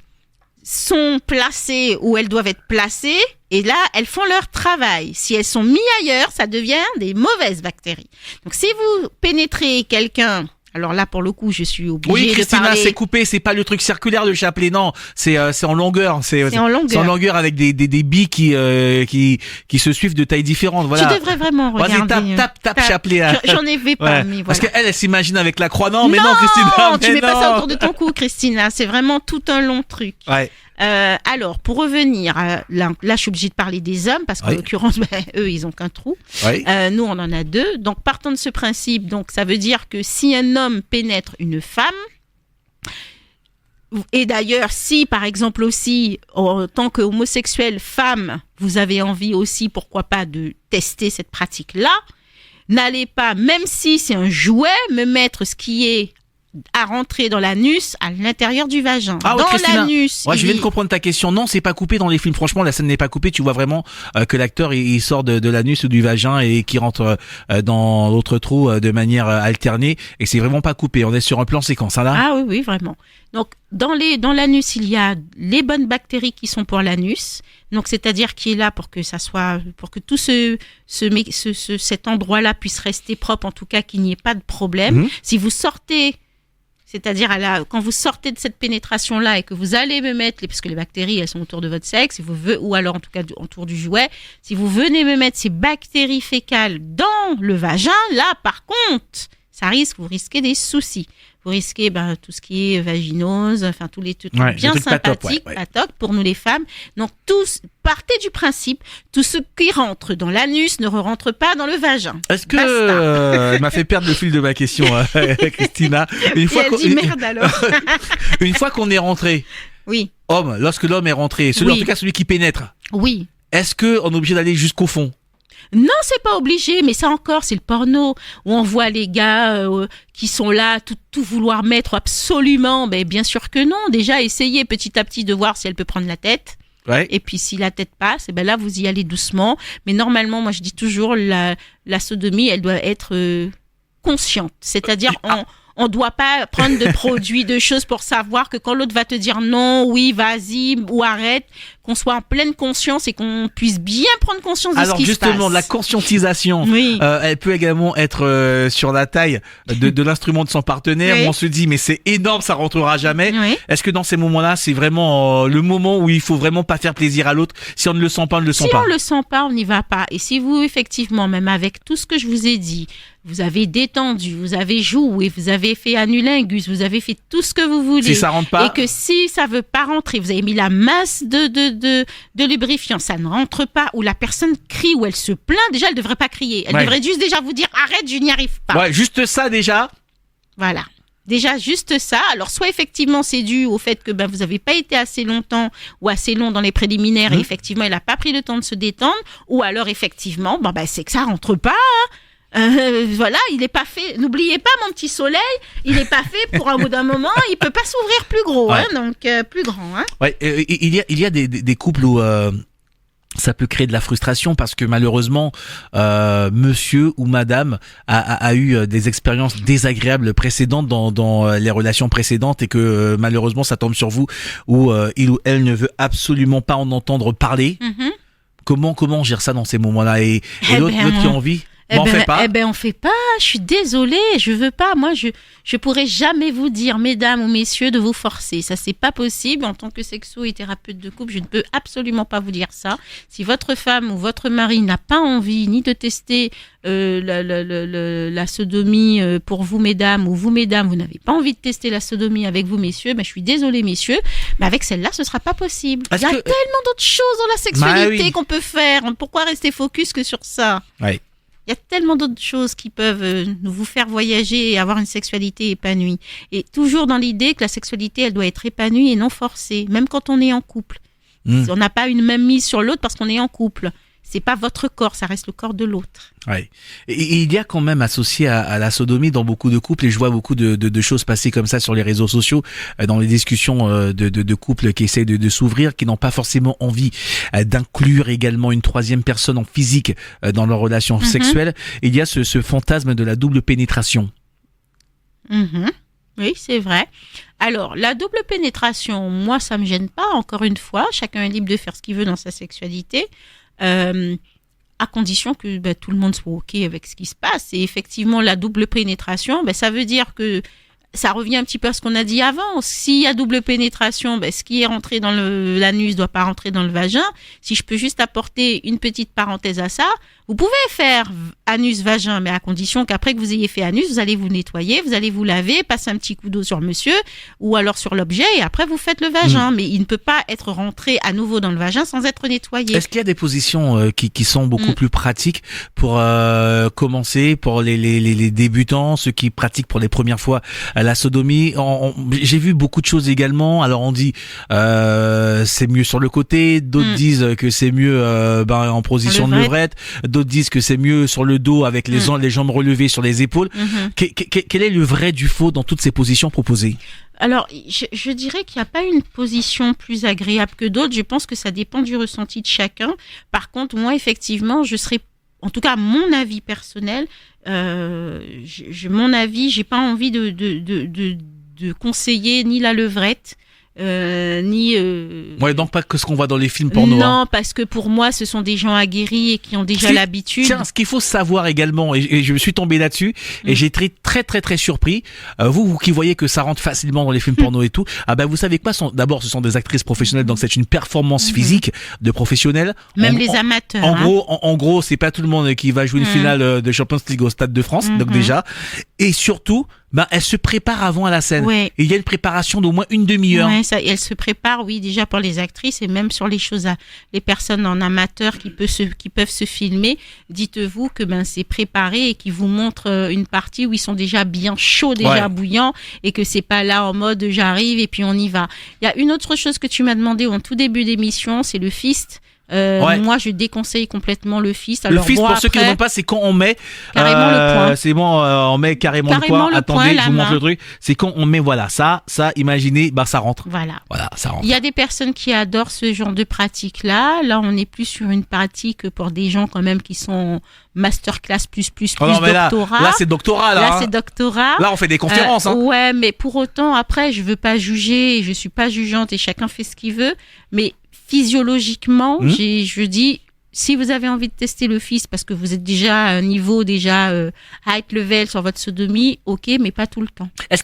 sont placées où elles doivent être placées et là, elles font leur travail. Si elles sont mises ailleurs, ça devient des mauvaises bactéries. Donc si vous pénétrez quelqu'un, alors là, pour le coup, je suis obligée Oui, de Christina, parler. c'est coupé, c'est pas le truc circulaire le chapelet, non, c'est en longueur, c'est en longueur. C'est en longueur avec des billes qui se suivent de tailles différentes, voilà. Tu devrais vraiment regarder. Vas-y, tape chapelet. Hein. J'en ai pas, Ouais. mais Parce voilà. qu'elle s'imagine avec la croix, non, mais non, Christina, tu mais mets pas ça non. autour de ton cou, Christina. C'est vraiment tout un long truc. Ouais. Alors, pour revenir, là, je suis obligée de parler des hommes parce qu'en Oui. l'occurrence, eux, ils ont qu'un trou. Ouais. Nous, on en a deux. Donc, partant de ce principe, donc ça veut dire que si un homme pénètre une femme, et d'ailleurs, si par exemple aussi, en tant qu'homosexuel femme, vous avez envie aussi, pourquoi pas, de tester cette pratique-là, n'allez pas, même si c'est un jouet, me mettre ce qui est à rentrer dans l'anus à l'intérieur du vagin. Ah ouais, dans Christina. l'anus. Ouais, je viens de il- comprendre ta question. Non, c'est pas coupé dans les films. Franchement, la scène n'est pas coupée. Tu vois vraiment que l'acteur il sort de l'anus ou du vagin et qui rentre dans l'autre trou de manière alternée. Et c'est vraiment pas coupé. On est sur un plan séquence, hein, là. Ah oui, oui, vraiment. Donc, dans l'anus, il y a les bonnes bactéries qui sont pour l'anus. Donc, c'est-à-dire qui est là pour que ça soit, pour que tout cet endroit-là puisse rester propre, en tout cas qu'il n'y ait pas de problème. Mhm. Si vous sortez C'est-à-dire, quand vous sortez de cette pénétration-là et que vous allez me mettre, parce que les bactéries, elles sont autour de votre sexe, ou alors en tout cas autour du jouet, si vous venez me mettre ces bactéries fécales dans le vagin, là, par contre, vous risquez des soucis. Vous risquez tout ce qui est vaginose, enfin tous les trucs bien sympathiques, pas top pour nous les femmes. Donc partez du principe, tout ce qui rentre dans l'anus ne rentre pas dans le vagin. Est-ce que elle m'a fait perdre le fil de ma question, Christina. Merde alors. Une fois qu'on est rentré. Oui. Lorsque l'homme est rentré, en tout cas celui qui pénètre. Oui. Est-ce que on est obligé d'aller jusqu'au fond? Non, c'est pas obligé, mais ça encore, c'est le porno où on voit les gars qui sont là, tout vouloir mettre absolument. Ben, bien sûr que non. Déjà, essayez petit à petit de voir si elle peut prendre la tête. Ouais. Et puis, si la tête passe, là, vous y allez doucement. Mais normalement, moi, je dis toujours, la sodomie, elle doit être consciente. C'est-à-dire, on doit pas prendre de produits, de choses pour savoir que quand l'autre va te dire non, oui, vas-y, ou arrête, qu'on soit en pleine conscience et qu'on puisse bien prendre conscience de ce qui se passe. Alors justement, la conscientisation, elle peut également être sur la taille de l'instrument de son partenaire, où on se dit mais c'est énorme, ça rentrera jamais. Oui. Est-ce que dans ces moments-là, c'est vraiment le moment où il faut vraiment pas faire plaisir à l'autre? Si on ne le sent pas, on ne le sent pas. Si on le sent pas, on n'y va pas. Et si vous, effectivement, même avec tout ce que je vous ai dit, vous avez détendu, vous avez joué, vous avez fait anulingus, vous avez fait tout ce que vous voulez. Si ça rentre pas. Et que si ça veut pas rentrer, vous avez mis la masse de lubrifiant, ça ne rentre pas, ou la personne crie, ou elle se plaint, déjà elle devrait pas crier. Elle devrait juste déjà vous dire arrête, je n'y arrive pas. Ouais, juste ça déjà. Voilà. Déjà, juste ça. Alors, soit effectivement, c'est dû au fait que vous n'avez pas été assez longtemps ou assez long dans les préliminaires et effectivement, il n'a pas pris le temps de se détendre. Ou alors, effectivement, c'est que ça rentre pas. Voilà, il n'est pas fait. N'oubliez pas, mon petit soleil, il n'est pas fait pour un bout d'un moment. Il peut pas s'ouvrir plus gros, donc plus grand. Ouais, il y a des couples où ça peut créer de la frustration parce que malheureusement, monsieur ou madame a eu des expériences désagréables précédentes dans les relations précédentes et que malheureusement ça tombe sur vous où il ou elle ne veut absolument pas en entendre parler. Mm-hmm. Comment on gère ça dans ces moments-là et l'autre qui a envie? On fait pas. On fait pas. Je suis désolée, je veux pas. Moi, je pourrais jamais vous dire, mesdames ou messieurs, de vous forcer. Ça, c'est pas possible. En tant que sexo et thérapeute de couple, je ne peux absolument pas vous dire ça. Si votre femme ou votre mari n'a pas envie ni de tester la sodomie pour vous, mesdames, ou vous, mesdames, vous n'avez pas envie de tester la sodomie avec vous, messieurs, je suis désolée, messieurs, mais avec celle-là, ce sera pas possible. Il y a tellement d'autres choses dans la sexualité qu'on peut faire. Pourquoi rester focus que sur ça? Oui. Il y a tellement d'autres choses qui peuvent vous faire voyager et avoir une sexualité épanouie. Et toujours dans l'idée que la sexualité, elle doit être épanouie et non forcée, même quand on est en couple. On n'a pas une même mise sur l'autre parce qu'on est en couple. C'est pas votre corps, ça reste le corps de l'autre. Ouais. Et il y a quand même associé à la sodomie dans beaucoup de couples, et je vois beaucoup de choses passer comme ça sur les réseaux sociaux, dans les discussions de couples qui essaient de s'ouvrir, qui n'ont pas forcément envie d'inclure également une troisième personne en physique dans leur relation sexuelle. Il y a ce fantasme de la double pénétration. Oui, c'est vrai. Alors, la double pénétration, moi, ça me gêne pas, encore une fois. Chacun est libre de faire ce qu'il veut dans sa sexualité. À condition que tout le monde soit OK avec ce qui se passe. Et effectivement, la double pénétration, ça veut dire que ça revient un petit peu à ce qu'on a dit avant. S'il y a double pénétration, ce qui est rentré dans l'anus ne doit pas rentrer dans le vagin. Si je peux juste apporter une petite parenthèse à ça, vous pouvez faire anus-vagin, mais à condition qu'après que vous ayez fait anus, vous allez vous nettoyer, vous allez vous laver, passer un petit coup d'eau sur monsieur ou alors sur l'objet et après vous faites le vagin. Mais il ne peut pas être rentré à nouveau dans le vagin sans être nettoyé. Est-ce qu'il y a des positions qui sont beaucoup plus pratiques pour commencer, pour les débutants, ceux qui pratiquent pour les premières fois la sodomie? J'ai vu beaucoup de choses également. Alors on dit c'est mieux sur le côté, d'autres disent que c'est mieux en position de levrette, d'autres disent que c'est mieux sur le dos avec les jambes relevées sur les épaules. Quel est le vrai du faux dans toutes ces positions proposées? Alors, je dirais qu'il n'y a pas une position plus agréable que d'autres. Je pense que ça dépend du ressenti de chacun. Par contre, moi, effectivement, je serais, en tout cas, mon avis personnel, mon avis, j'ai pas envie de conseiller ni la levrette, ni. Ouais, donc pas que ce qu'on voit dans les films porno. Non, parce que pour moi, ce sont des gens aguerris et qui ont déjà l'habitude. Tiens, ce qu'il faut savoir également, et je me suis tombé là-dessus, et j'ai été très très très surpris. Vous qui voyez que ça rentre facilement dans les films porno et tout, vous savez quoi, d'abord ce sont des actrices professionnelles, donc c'est une performance physique de professionnels. Même les amateurs. En gros, c'est pas tout le monde qui va jouer une finale de Champions League au Stade de France, donc déjà, et surtout, elle se prépare avant à la scène. Ouais. Et il y a une préparation d'au moins une demi-heure. Ouais, elle se prépare, oui, déjà pour les actrices et même sur les choses les personnes en amateur qui peuvent se filmer. Dites-vous que c'est préparé et qui vous montre une partie où ils sont déjà bien chauds, déjà bouillants, et que c'est pas là en mode j'arrive et puis on y va. Il y a une autre chose que tu m'as demandé en tout début d'émission, c'est le fist. Moi, je déconseille complètement le fist. Alors, le fist, pour ceux qui ne l'ont pas, c'est quand on met carrément le point. C'est bon, on met carrément le point. Attendez, je vous montre le truc. C'est quand on met ça, imaginez, ça rentre. Voilà, ça rentre. Il y a des personnes qui adorent ce genre de pratique-là. Là, on est plus sur une pratique pour des gens quand même qui sont masterclass plus doctorat. Là, c'est doctorat. Là, c'est doctorat. Là, on fait des conférences. Ouais, mais pour autant, après, je veux pas juger. Je suis pas jugeante et chacun fait ce qu'il veut. Mais physiologiquement, je dis, si vous avez envie de tester le fist parce que vous êtes déjà à un niveau high level sur votre sodomie, ok, mais pas tout le temps. Est-ce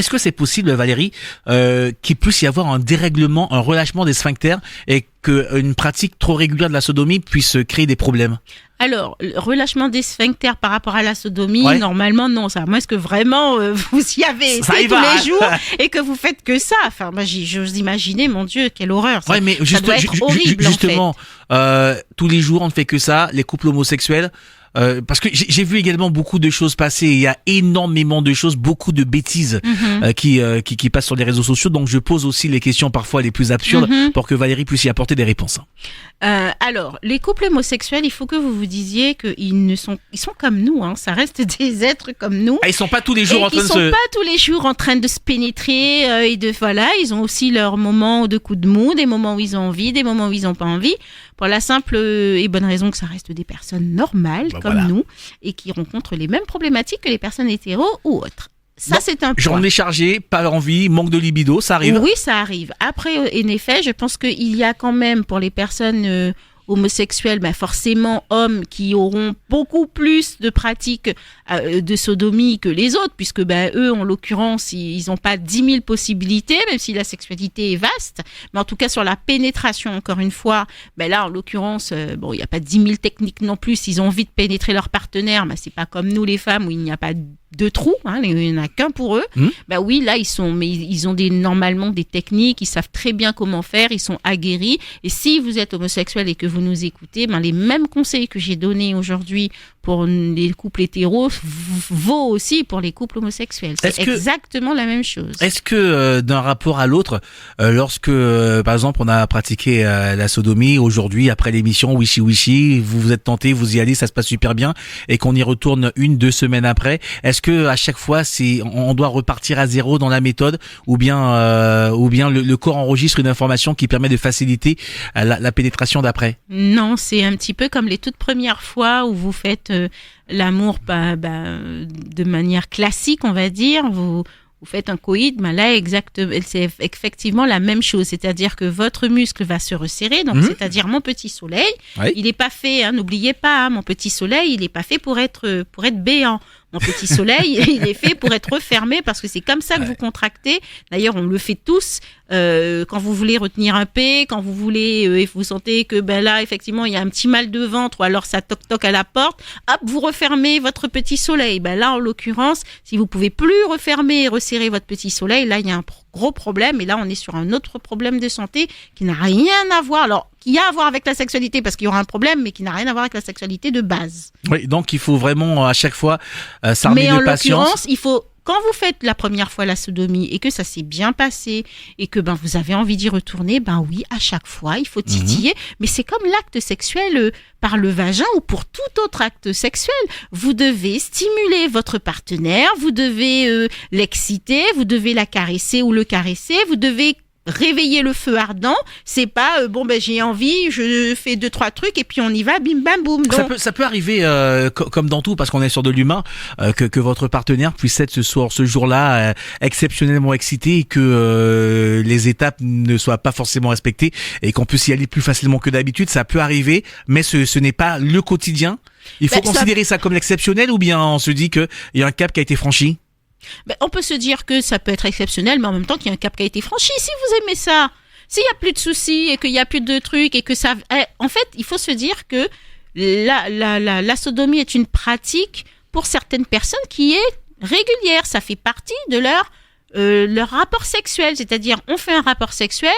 que c'est possible, Valérie, qu'il puisse y avoir un dérèglement, un relâchement des sphincters et qu'une pratique trop régulière de la sodomie puisse créer des problèmes? Alors, le relâchement des sphincters par rapport à la sodomie, normalement, non. Ça, moi, est-ce que vraiment vous y avez été tous les jours et que vous faites que ça? Enfin, moi, j'ose imaginer, mon Dieu, quelle horreur. Ça, mais ça doit être horrible, justement, en fait. Tous les jours, on ne fait que ça. Les couples homosexuels. Parce que j'ai vu également beaucoup de choses passer. Il y a énormément de choses, beaucoup de bêtises qui passent sur les réseaux sociaux. Donc je pose aussi les questions parfois les plus absurdes pour que Valérie puisse y apporter des réponses. Alors, les couples homosexuels, il faut que vous vous disiez qu'ils sont comme nous. Ça reste des êtres comme nous. Ils sont pas tous les jours ils sont pas tous les jours en train de se pénétrer ils ont aussi leurs moments de coup de mou, des moments où ils ont envie, des moments où ils n'ont pas envie. Pour la simple et bonne raison que ça reste des personnes normales comme nous et qui rencontrent les mêmes problématiques que les personnes hétéros ou autres. Ça, c'est un point. Journée chargée, pas envie, manque de libido, ça arrive. Oui, ça arrive. Après, en effet, je pense qu'il y a quand même pour les personnes homosexuels, forcément hommes qui auront beaucoup plus de pratiques de sodomie que les autres, puisque eux, en l'occurrence, ils n'ont pas 10 000 possibilités, même si la sexualité est vaste. Mais en tout cas, sur la pénétration, encore une fois, là, en l'occurrence, il n'y a pas 10 000 techniques non plus. S'ils ont envie de pénétrer leur partenaire, c'est pas comme nous les femmes où il n'y a pas de trous, il n'y en a qu'un pour eux. Oui, là, ils ont normalement des techniques, ils savent très bien comment faire, ils sont aguerris. Et si vous êtes homosexuel et que vous nous écoutez, les mêmes conseils que j'ai donnés aujourd'hui pour les couples hétéros vaut aussi pour les couples homosexuels. C'est exactement la même chose. Est-ce que d'un rapport à l'autre, lorsque par exemple on a pratiqué la sodomie aujourd'hui après l'émission Wishy, vous vous êtes tenté, vous y allez, ça se passe super bien, et qu'on y retourne 1-2 semaines après, est-ce que à chaque fois on doit repartir à zéro dans la méthode, ou bien le corps enregistre une information qui permet de faciliter la pénétration d'après? Non, c'est un petit peu comme les toutes premières fois où vous faites l'amour de manière classique, on va dire. Vous faites un coït, là c'est effectivement la même chose, c'est-à-dire que votre muscle va se resserrer, donc c'est-à-dire mon petit soleil, il n'est pas fait, n'oubliez pas, mon petit soleil, il n'est pas fait pour être béant. Mon petit soleil, il est fait pour être fermé parce que c'est comme ça que vous contractez. D'ailleurs, on le fait tous quand vous voulez retenir un P, quand vous voulez et vous sentez que là, effectivement, il y a un petit mal de ventre ou alors ça toc-toc à la porte. Hop, vous refermez votre petit soleil. Là, en l'occurrence, si vous pouvez plus refermer et resserrer votre petit soleil, là, il y a un gros problème. Et là, on est sur un autre problème de santé qui n'a rien à voir. Alors, qui a à voir avec la sexualité parce qu'il y aura un problème, mais qui n'a rien à voir avec la sexualité de base. Oui, donc il faut vraiment à chaque fois s'armer de patience. Mais en l'occurrence, il faut, quand vous faites la première fois la sodomie et que ça s'est bien passé et que vous avez envie d'y retourner, oui, à chaque fois, il faut titiller. Mais c'est comme l'acte sexuel par le vagin ou pour tout autre acte sexuel. Vous devez stimuler votre partenaire, vous devez l'exciter, vous devez la caresser ou le caresser, vous devez réveiller le feu ardent, c'est pas j'ai envie, je fais 2-3 trucs et puis on y va, bim bam boum. Donc... Ça peut arriver comme dans tout, parce qu'on est sur de l'humain, que votre partenaire puisse être ce jour-là exceptionnellement excité et que les étapes ne soient pas forcément respectées et qu'on puisse y aller plus facilement que d'habitude. Ça peut arriver, mais ce n'est pas le quotidien. Il faut considérer ça comme l'exceptionnel, ou bien on se dit qu'il y a un cap qui a été franchi? On peut se dire que ça peut être exceptionnel, mais en même temps qu'il y a un cap qui a été franchi. Si vous aimez ça, s'il n'y a plus de soucis et qu'il n'y a plus de trucs et que ça... En fait, il faut se dire que la sodomie est une pratique pour certaines personnes qui est régulière. Ça fait partie de leur rapport sexuel. C'est-à-dire, on fait un rapport sexuel,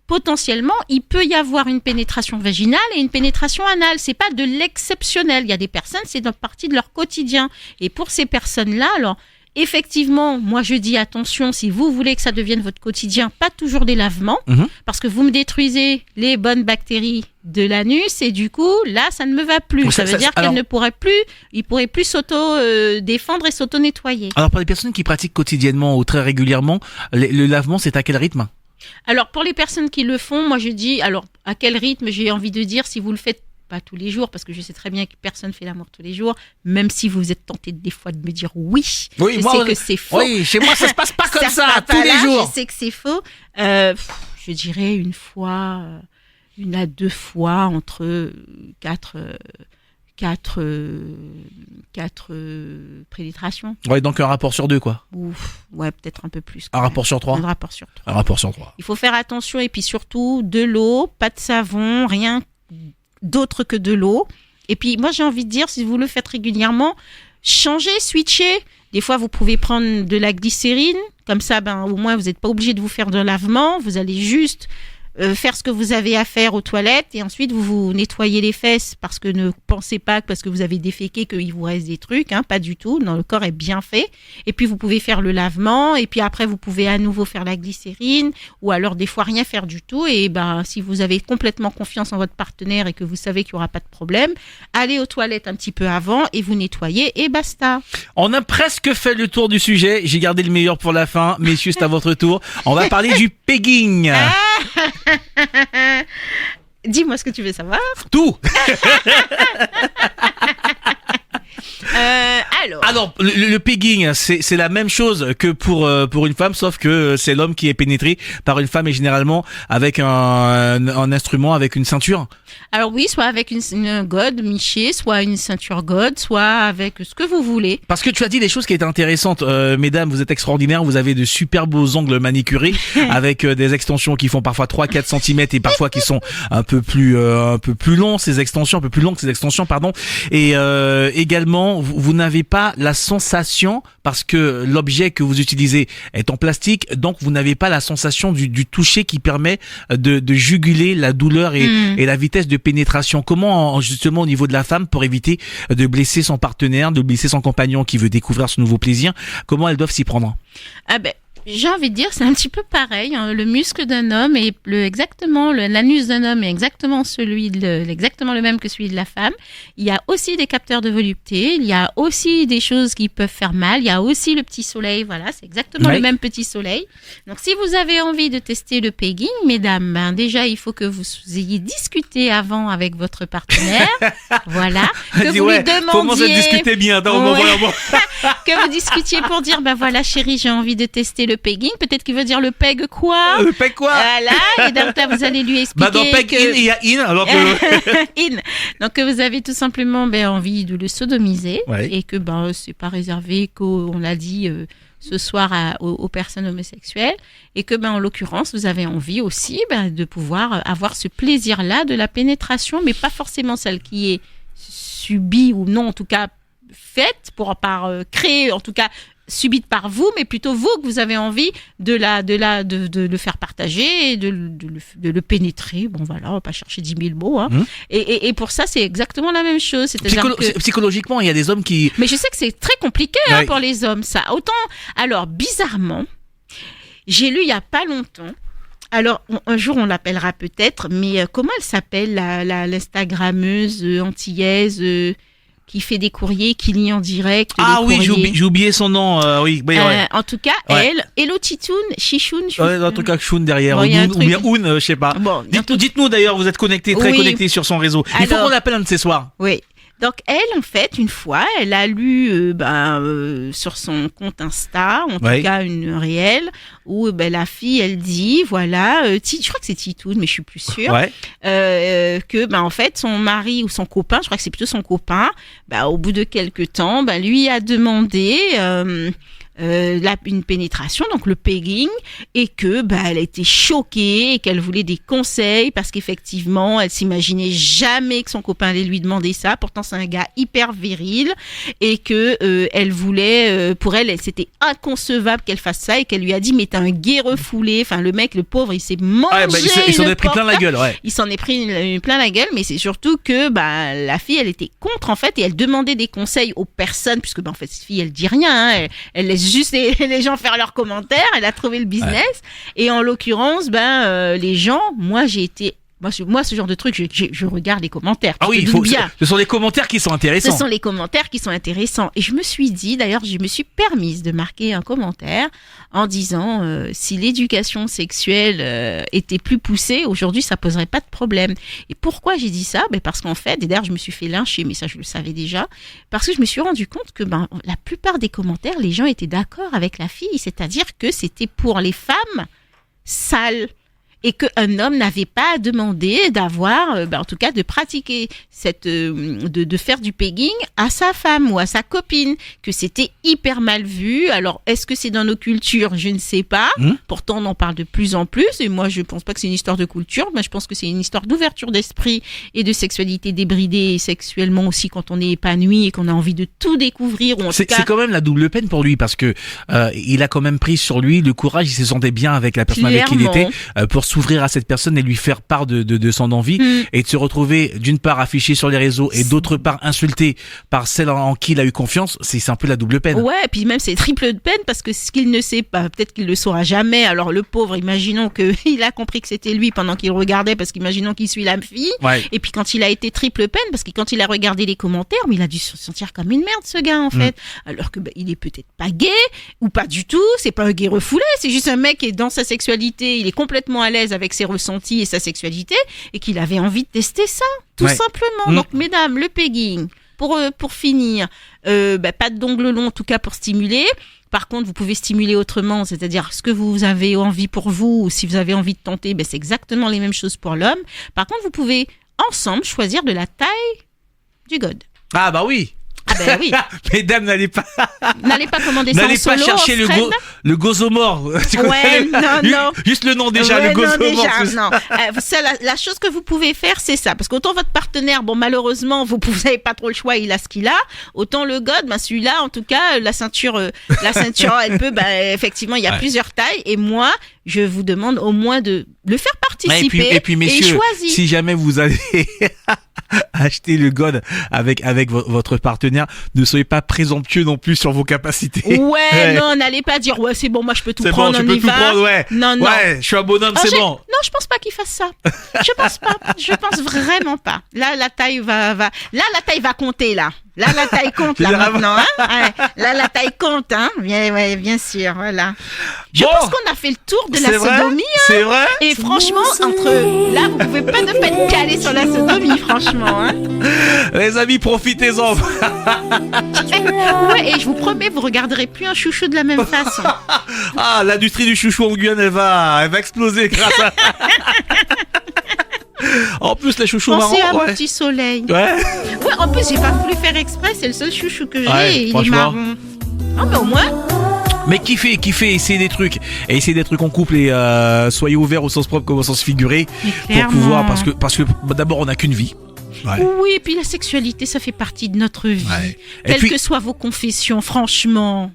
potentiellement, il peut y avoir une pénétration vaginale et une pénétration anale. C'est pas de l'exceptionnel. Il y a des personnes, c'est une partie de leur quotidien. Et pour ces personnes-là, alors... Effectivement, moi je dis attention, si vous voulez que ça devienne votre quotidien, pas toujours des lavements, parce que vous me détruisez les bonnes bactéries de l'anus et du coup, là, ça ne me va plus. Ça veut dire qu'elle ne pourrait plus, il pourrait plus s'auto-défendre et s'auto-nettoyer. Alors pour les personnes qui pratiquent quotidiennement ou très régulièrement, le lavement, c'est à quel rythme? Alors pour les personnes qui le font, moi je dis, alors à quel rythme? J'ai envie de dire, si vous le faites pas tous les jours, parce que je sais très bien que personne fait l'amour tous les jours, même si vous êtes tenté des fois de me dire oui, je sais que c'est faux. Oui, chez moi ça se passe pas comme ça tous les jours. Je sais que c'est faux. Je dirais 1 à 2 fois entre 4 pénétrations. Ouais, donc un rapport sur 2 quoi. Ouais, peut-être un peu plus. Un rapport sur 3. Un rapport sur 3. Un rapport sur 3. Il faut faire attention et puis surtout de l'eau, pas de savon, rien d'autre que de l'eau. Et puis moi j'ai envie de dire, si vous le faites régulièrement, changez, switchez. Des fois vous pouvez prendre de la glycérine, comme ça au moins vous n'êtes pas obligé de vous faire de lavement, vous allez juste faire ce que vous avez à faire aux toilettes et ensuite vous vous nettoyez les fesses, parce que ne pensez pas que parce que vous avez déféqué qu'il vous reste des trucs, pas du tout, non, le corps est bien fait. Et puis vous pouvez faire le lavement et puis après vous pouvez à nouveau faire la glycérine, ou alors des fois rien faire du tout. Et si vous avez complètement confiance en votre partenaire et que vous savez qu'il n'y aura pas de problème, allez aux toilettes un petit peu avant et vous nettoyez et basta. On a presque fait le tour du sujet, j'ai gardé le meilleur pour la fin. Messieurs, c'est à votre tour. On va parler du pegging. Dis-moi ce que tu veux savoir. Tout. Alors le pegging, c'est la même chose que pour une femme, sauf que c'est l'homme qui est pénétré par une femme et généralement avec un instrument, avec une ceinture. Alors oui, soit avec une gode michée, soit une ceinture gode, soit avec ce que vous voulez. Parce que tu as dit des choses qui étaient intéressantes. Mesdames, vous êtes extraordinaires, vous avez de super beaux ongles manicurés avec des extensions qui font parfois 3-4 cm et parfois qui sont un peu plus longs, ces extensions, un peu plus longues ces extensions, pardon. Et également, vous n'avez pas la sensation, parce que l'objet que vous utilisez est en plastique, donc vous n'avez pas la sensation du toucher qui permet de juguler la douleur et la vitesse de pénétration. Comment justement au niveau de la femme, pour éviter de blesser son partenaire, de blesser son compagnon qui veut découvrir ce nouveau plaisir, comment elles doivent s'y prendre? J'ai envie de dire, c'est un petit peu pareil. Le muscle d'un homme est l'anus d'un homme est exactement exactement le même que celui de la femme. Il y a aussi des capteurs de volupté. Il y a aussi des choses qui peuvent faire mal. Il y a aussi le petit soleil. Voilà, c'est exactement le même petit soleil. Donc, si vous avez envie de tester le pegging, mesdames, déjà, il faut que vous ayez discuté avant avec votre partenaire. Voilà. Que vous lui demandiez. Comment ça discuter bien? Que vous discutiez pour dire, voilà, chérie, j'ai envie de tester le pegging. Peut-être qu'il veut dire le peg quoi? Le peg quoi? Voilà. Et donc là, vous allez lui expliquer. Dans peg in, il y a in. Alors que... in. Donc, que vous avez tout simplement envie de le sodomiser. Ouais. Et que c'est pas réservé on l'a dit ce soir aux personnes homosexuelles. Et que en l'occurrence, vous avez envie aussi de pouvoir avoir ce plaisir-là de la pénétration, mais pas forcément celle qui est subie ou non, en tout cas faite par créer, en tout cas subite par vous, mais plutôt vous que vous avez envie de le faire partager et de le pénétrer. Bon voilà, on va pas chercher 10 000 mots. Et pour ça, c'est exactement la même chose. C'est-à-dire psychologiquement, il y a des hommes qui... Mais je sais que c'est très compliqué pour les hommes, ça. Autant, alors bizarrement, j'ai lu il y a pas longtemps. Alors, un jour, on l'appellera peut-être, mais comment elle s'appelle, l'Instagrammeuse antillaise qui fait des courriers, qui lit en direct. Ah les oui, courriers. j'ai oublié son nom. Oui, ouais. En tout cas, Ouais. elle, Hello Titoun, Chichoun. Un truc avec Shun derrière, Bon, il y a un ou truc. bien Un, je sais pas. Bon, Dites-nous d'ailleurs, vous êtes connectés, très Oui. connectés sur son réseau. Il faut Alors- qu'on l'appelle un de ces soirs. Oui. Donc elle, en fait, une fois, elle a lu sur son compte Insta, en Ouais. tout cas une réelle, où la fille, elle dit, voilà, je crois que c'est Titoun, mais je suis plus sûre, Ouais. que en fait, son mari ou son copain, je crois que c'est plutôt son copain, au bout de quelques temps, lui a demandé une pénétration, donc le pegging, et que elle a été choquée et qu'elle voulait des conseils parce qu'effectivement elle s'imaginait jamais que son copain allait lui demander ça. Pourtant c'est un gars hyper viril et que elle voulait, pour elle c'était inconcevable qu'elle fasse ça et qu'elle lui a dit mais t'es un gay refoulé. Enfin le mec, le pauvre, il s'est mangé. Il s'en une est pris plein la porte. gueule, ouais. Il s'en est pris plein la gueule, mais c'est surtout que la fille, elle était contre en fait et elle demandait des conseils aux personnes puisque en fait cette fille, elle dit rien, hein, elle laisse juste les gens faire leurs commentaires. Elle a trouvé le business et en l'occurrence, les gens, moi ce genre de truc, je regarde les commentaires. Ah oui, il faut bien. ce sont les commentaires qui sont Ce intéressants. sont les commentaires qui sont intéressants. Et je me suis dit, d'ailleurs, je me suis permise de marquer un commentaire en disant si l'éducation sexuelle était plus poussée, aujourd'hui, ça poserait pas de problème. Et pourquoi j'ai dit ça? Parce qu'en fait, et d'ailleurs, je me suis fait lyncher, mais ça, je le savais déjà, parce que je me suis rendu compte que la plupart des commentaires, les gens étaient d'accord avec la fille, c'est-à-dire que c'était pour les femmes sales. Et qu'un homme n'avait pas à demander d'avoir, en tout cas, de pratiquer de faire du pegging à sa femme ou à sa copine, que c'était hyper mal vu. Alors, est-ce que c'est dans nos cultures? Je ne sais pas. Pourtant, on en parle de plus en plus. Et moi, je pense pas que c'est une histoire de culture, mais je pense que c'est une histoire d'ouverture d'esprit et de sexualité débridée, et sexuellement aussi quand on est épanoui et qu'on a envie de tout découvrir. Ou en tout C'est cas, quand même la double peine pour lui parce que il a quand même pris sur lui le courage, il se sentait bien avec la personne avec qui il était pour s'ouvrir à cette personne et lui faire part de son envie et de se retrouver d'une part affiché sur les réseaux et d'autre part insulté par celle en qui il a eu confiance. C'est un peu la double peine. Ouais, et puis même c'est triple de peine parce que ce qu'il ne sait pas, peut-être qu'il le saura jamais. Alors le pauvre, imaginons qu'il a compris que c'était lui pendant qu'il regardait, parce qu'imaginons qu'il suit la fille. Ouais. Et puis quand il a été triple peine, parce que quand il a regardé les commentaires, mais il a dû se sentir comme une merde ce gars en fait. Alors que il est peut-être pas gay ou pas du tout. C'est pas un gay refoulé, c'est juste un mec qui est dans sa sexualité, il est complètement à l'aise avec ses ressentis et sa sexualité et qu'il avait envie de tester ça, tout simplement. Donc mesdames, le pegging. Pour finir, pas d'ongles longs en tout cas pour stimuler. Par contre, vous pouvez stimuler autrement, c'est-à-dire ce que vous avez envie pour vous, ou si vous avez envie de tenter, c'est exactement les mêmes choses pour l'homme. Par contre, vous pouvez ensemble choisir de la taille du god. Ah bah oui. Ah ben oui. Mesdames, n'allez pas commander ça en solo. N'allez pas chercher le gozomore. Ouais, non. Juste le nom déjà, ouais, le gozomore. Non. Ça, la chose que vous pouvez faire, c'est ça. Parce qu'autant votre partenaire, malheureusement, vous n'avez pas trop le choix, il a ce qu'il a. Autant le god, celui-là, en tout cas, la ceinture, elle peut, effectivement, il y a plusieurs tailles. Et moi, je vous demande au moins de le faire participer. Et puis messieurs, choisir. si jamais vous allez acheter le god avec votre partenaire, ne soyez pas présomptueux non plus sur vos capacités. Ouais, non, n'allez pas dire c'est bon, moi je peux tout prendre, on y va. Tout prendre, ouais. Non. Ouais, je suis un bonhomme, c'est bon. Non, je pense pas qu'il fasse ça. Je pense pas. Je pense vraiment pas. Là, la taille va. Là, la taille va compter là. Là, la taille compte là maintenant. Hein. Ouais. Là, la taille compte. Hein. Bien sûr, voilà. Je pense qu'on a fait le tour de la sodomie. Hein. C'est vrai. Et franchement, là, vous pouvez pas ne pas être calé sur la sodomie, franchement. Hein. Les amis, profitez-en. Ouais, et je vous promets, vous regarderez plus un chouchou de la même façon. Ah, l'industrie du chouchou en Guyane, elle va exploser grâce à. En plus, les chouchous marrons. Pensez à mon petit soleil. Ouais, en plus, j'ai pas voulu faire exprès, c'est le seul chouchou que j'ai et il est franchement. marron. Ah, mais au moins. Mais kiffez, essayez des trucs. Et essayez des trucs en couple et soyez ouverts au sens propre comme au sens figuré. Pour pouvoir, parce que d'abord, on n'a qu'une vie. Ouais. Oui, et puis la sexualité, ça fait partie de notre vie. Ouais. Quelles que soient vos confessions, franchement,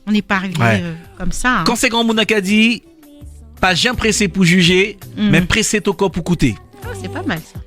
on n'est pas arrivé comme ça. Hein. Quand c'est grand Mounakadi, pas bien pressé pour juger, mais pressé au corps pour coûter. Oh, c'est pas mal ça.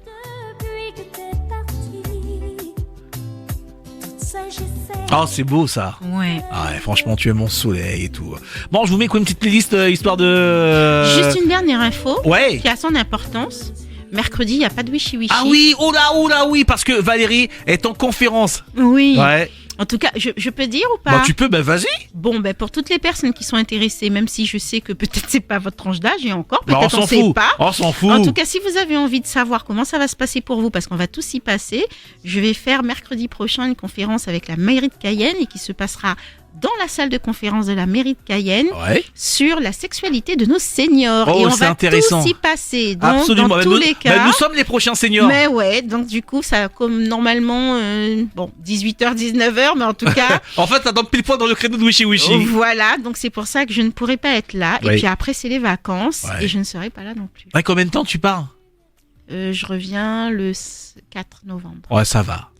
Oh, c'est beau ça. Ouais. Ah ouais, franchement, tu es mon soleil et tout. Bon, je vous mets quoi, une petite playlist histoire de. Juste une dernière info Ouais. qui a son importance. Mercredi, il n'y a pas de wishy-wishy. Ah oui, oh là, oui, parce que Valérie est en conférence. Oui. Ouais. En tout cas, je peux dire ou pas? Bah, tu peux, vas-y. Bon, pour toutes les personnes qui sont intéressées, même si je sais que peut-être c'est pas votre tranche d'âge et encore, Bah, peut-être on sait pas. On s'en fout. En tout cas, si vous avez envie de savoir comment ça va se passer pour vous, parce qu'on va tous y passer, je vais faire mercredi prochain une conférence avec la mairie de Cayenne et qui se passera dans la salle de conférence de la mairie de Cayenne sur la sexualité de nos seniors. Oh, et on c'est va intéressant. tous y passer. Donc, Absolument. dans tous les cas. Nous sommes les prochains seniors. Mais ouais, donc du coup, ça comme normalement, 18h, 19h, mais en tout cas. En fait, t'as pile poil dans le créneau de Wishy Wishy. Voilà, donc c'est pour ça que je ne pourrai pas être là. Oui. Et puis après, c'est les vacances Ouais. et je ne serai pas là non plus. Ouais, combien de temps tu pars? Je reviens le 4 novembre. Ouais, ça va.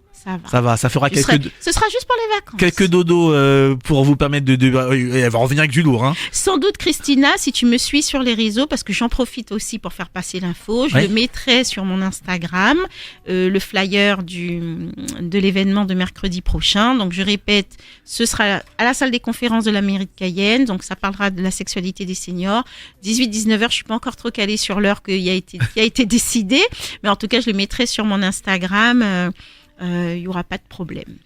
Ça va. Ça fera Ce sera juste pour les vacances. quelques dodos pour vous permettre elle va revenir avec du lourd, hein. Sans doute, Christina, si tu me suis sur les réseaux, parce que j'en profite aussi pour faire passer l'info, je le mettrai sur mon Instagram, le flyer de l'événement de mercredi prochain. Donc, je répète, ce sera à la salle des conférences de la mairie de Cayenne. Donc, ça parlera de la sexualité des seniors. 18-19h, je suis pas encore trop calée sur l'heure qui a été décidée. Mais en tout cas, je le mettrai sur mon Instagram. Il y aura pas de problème.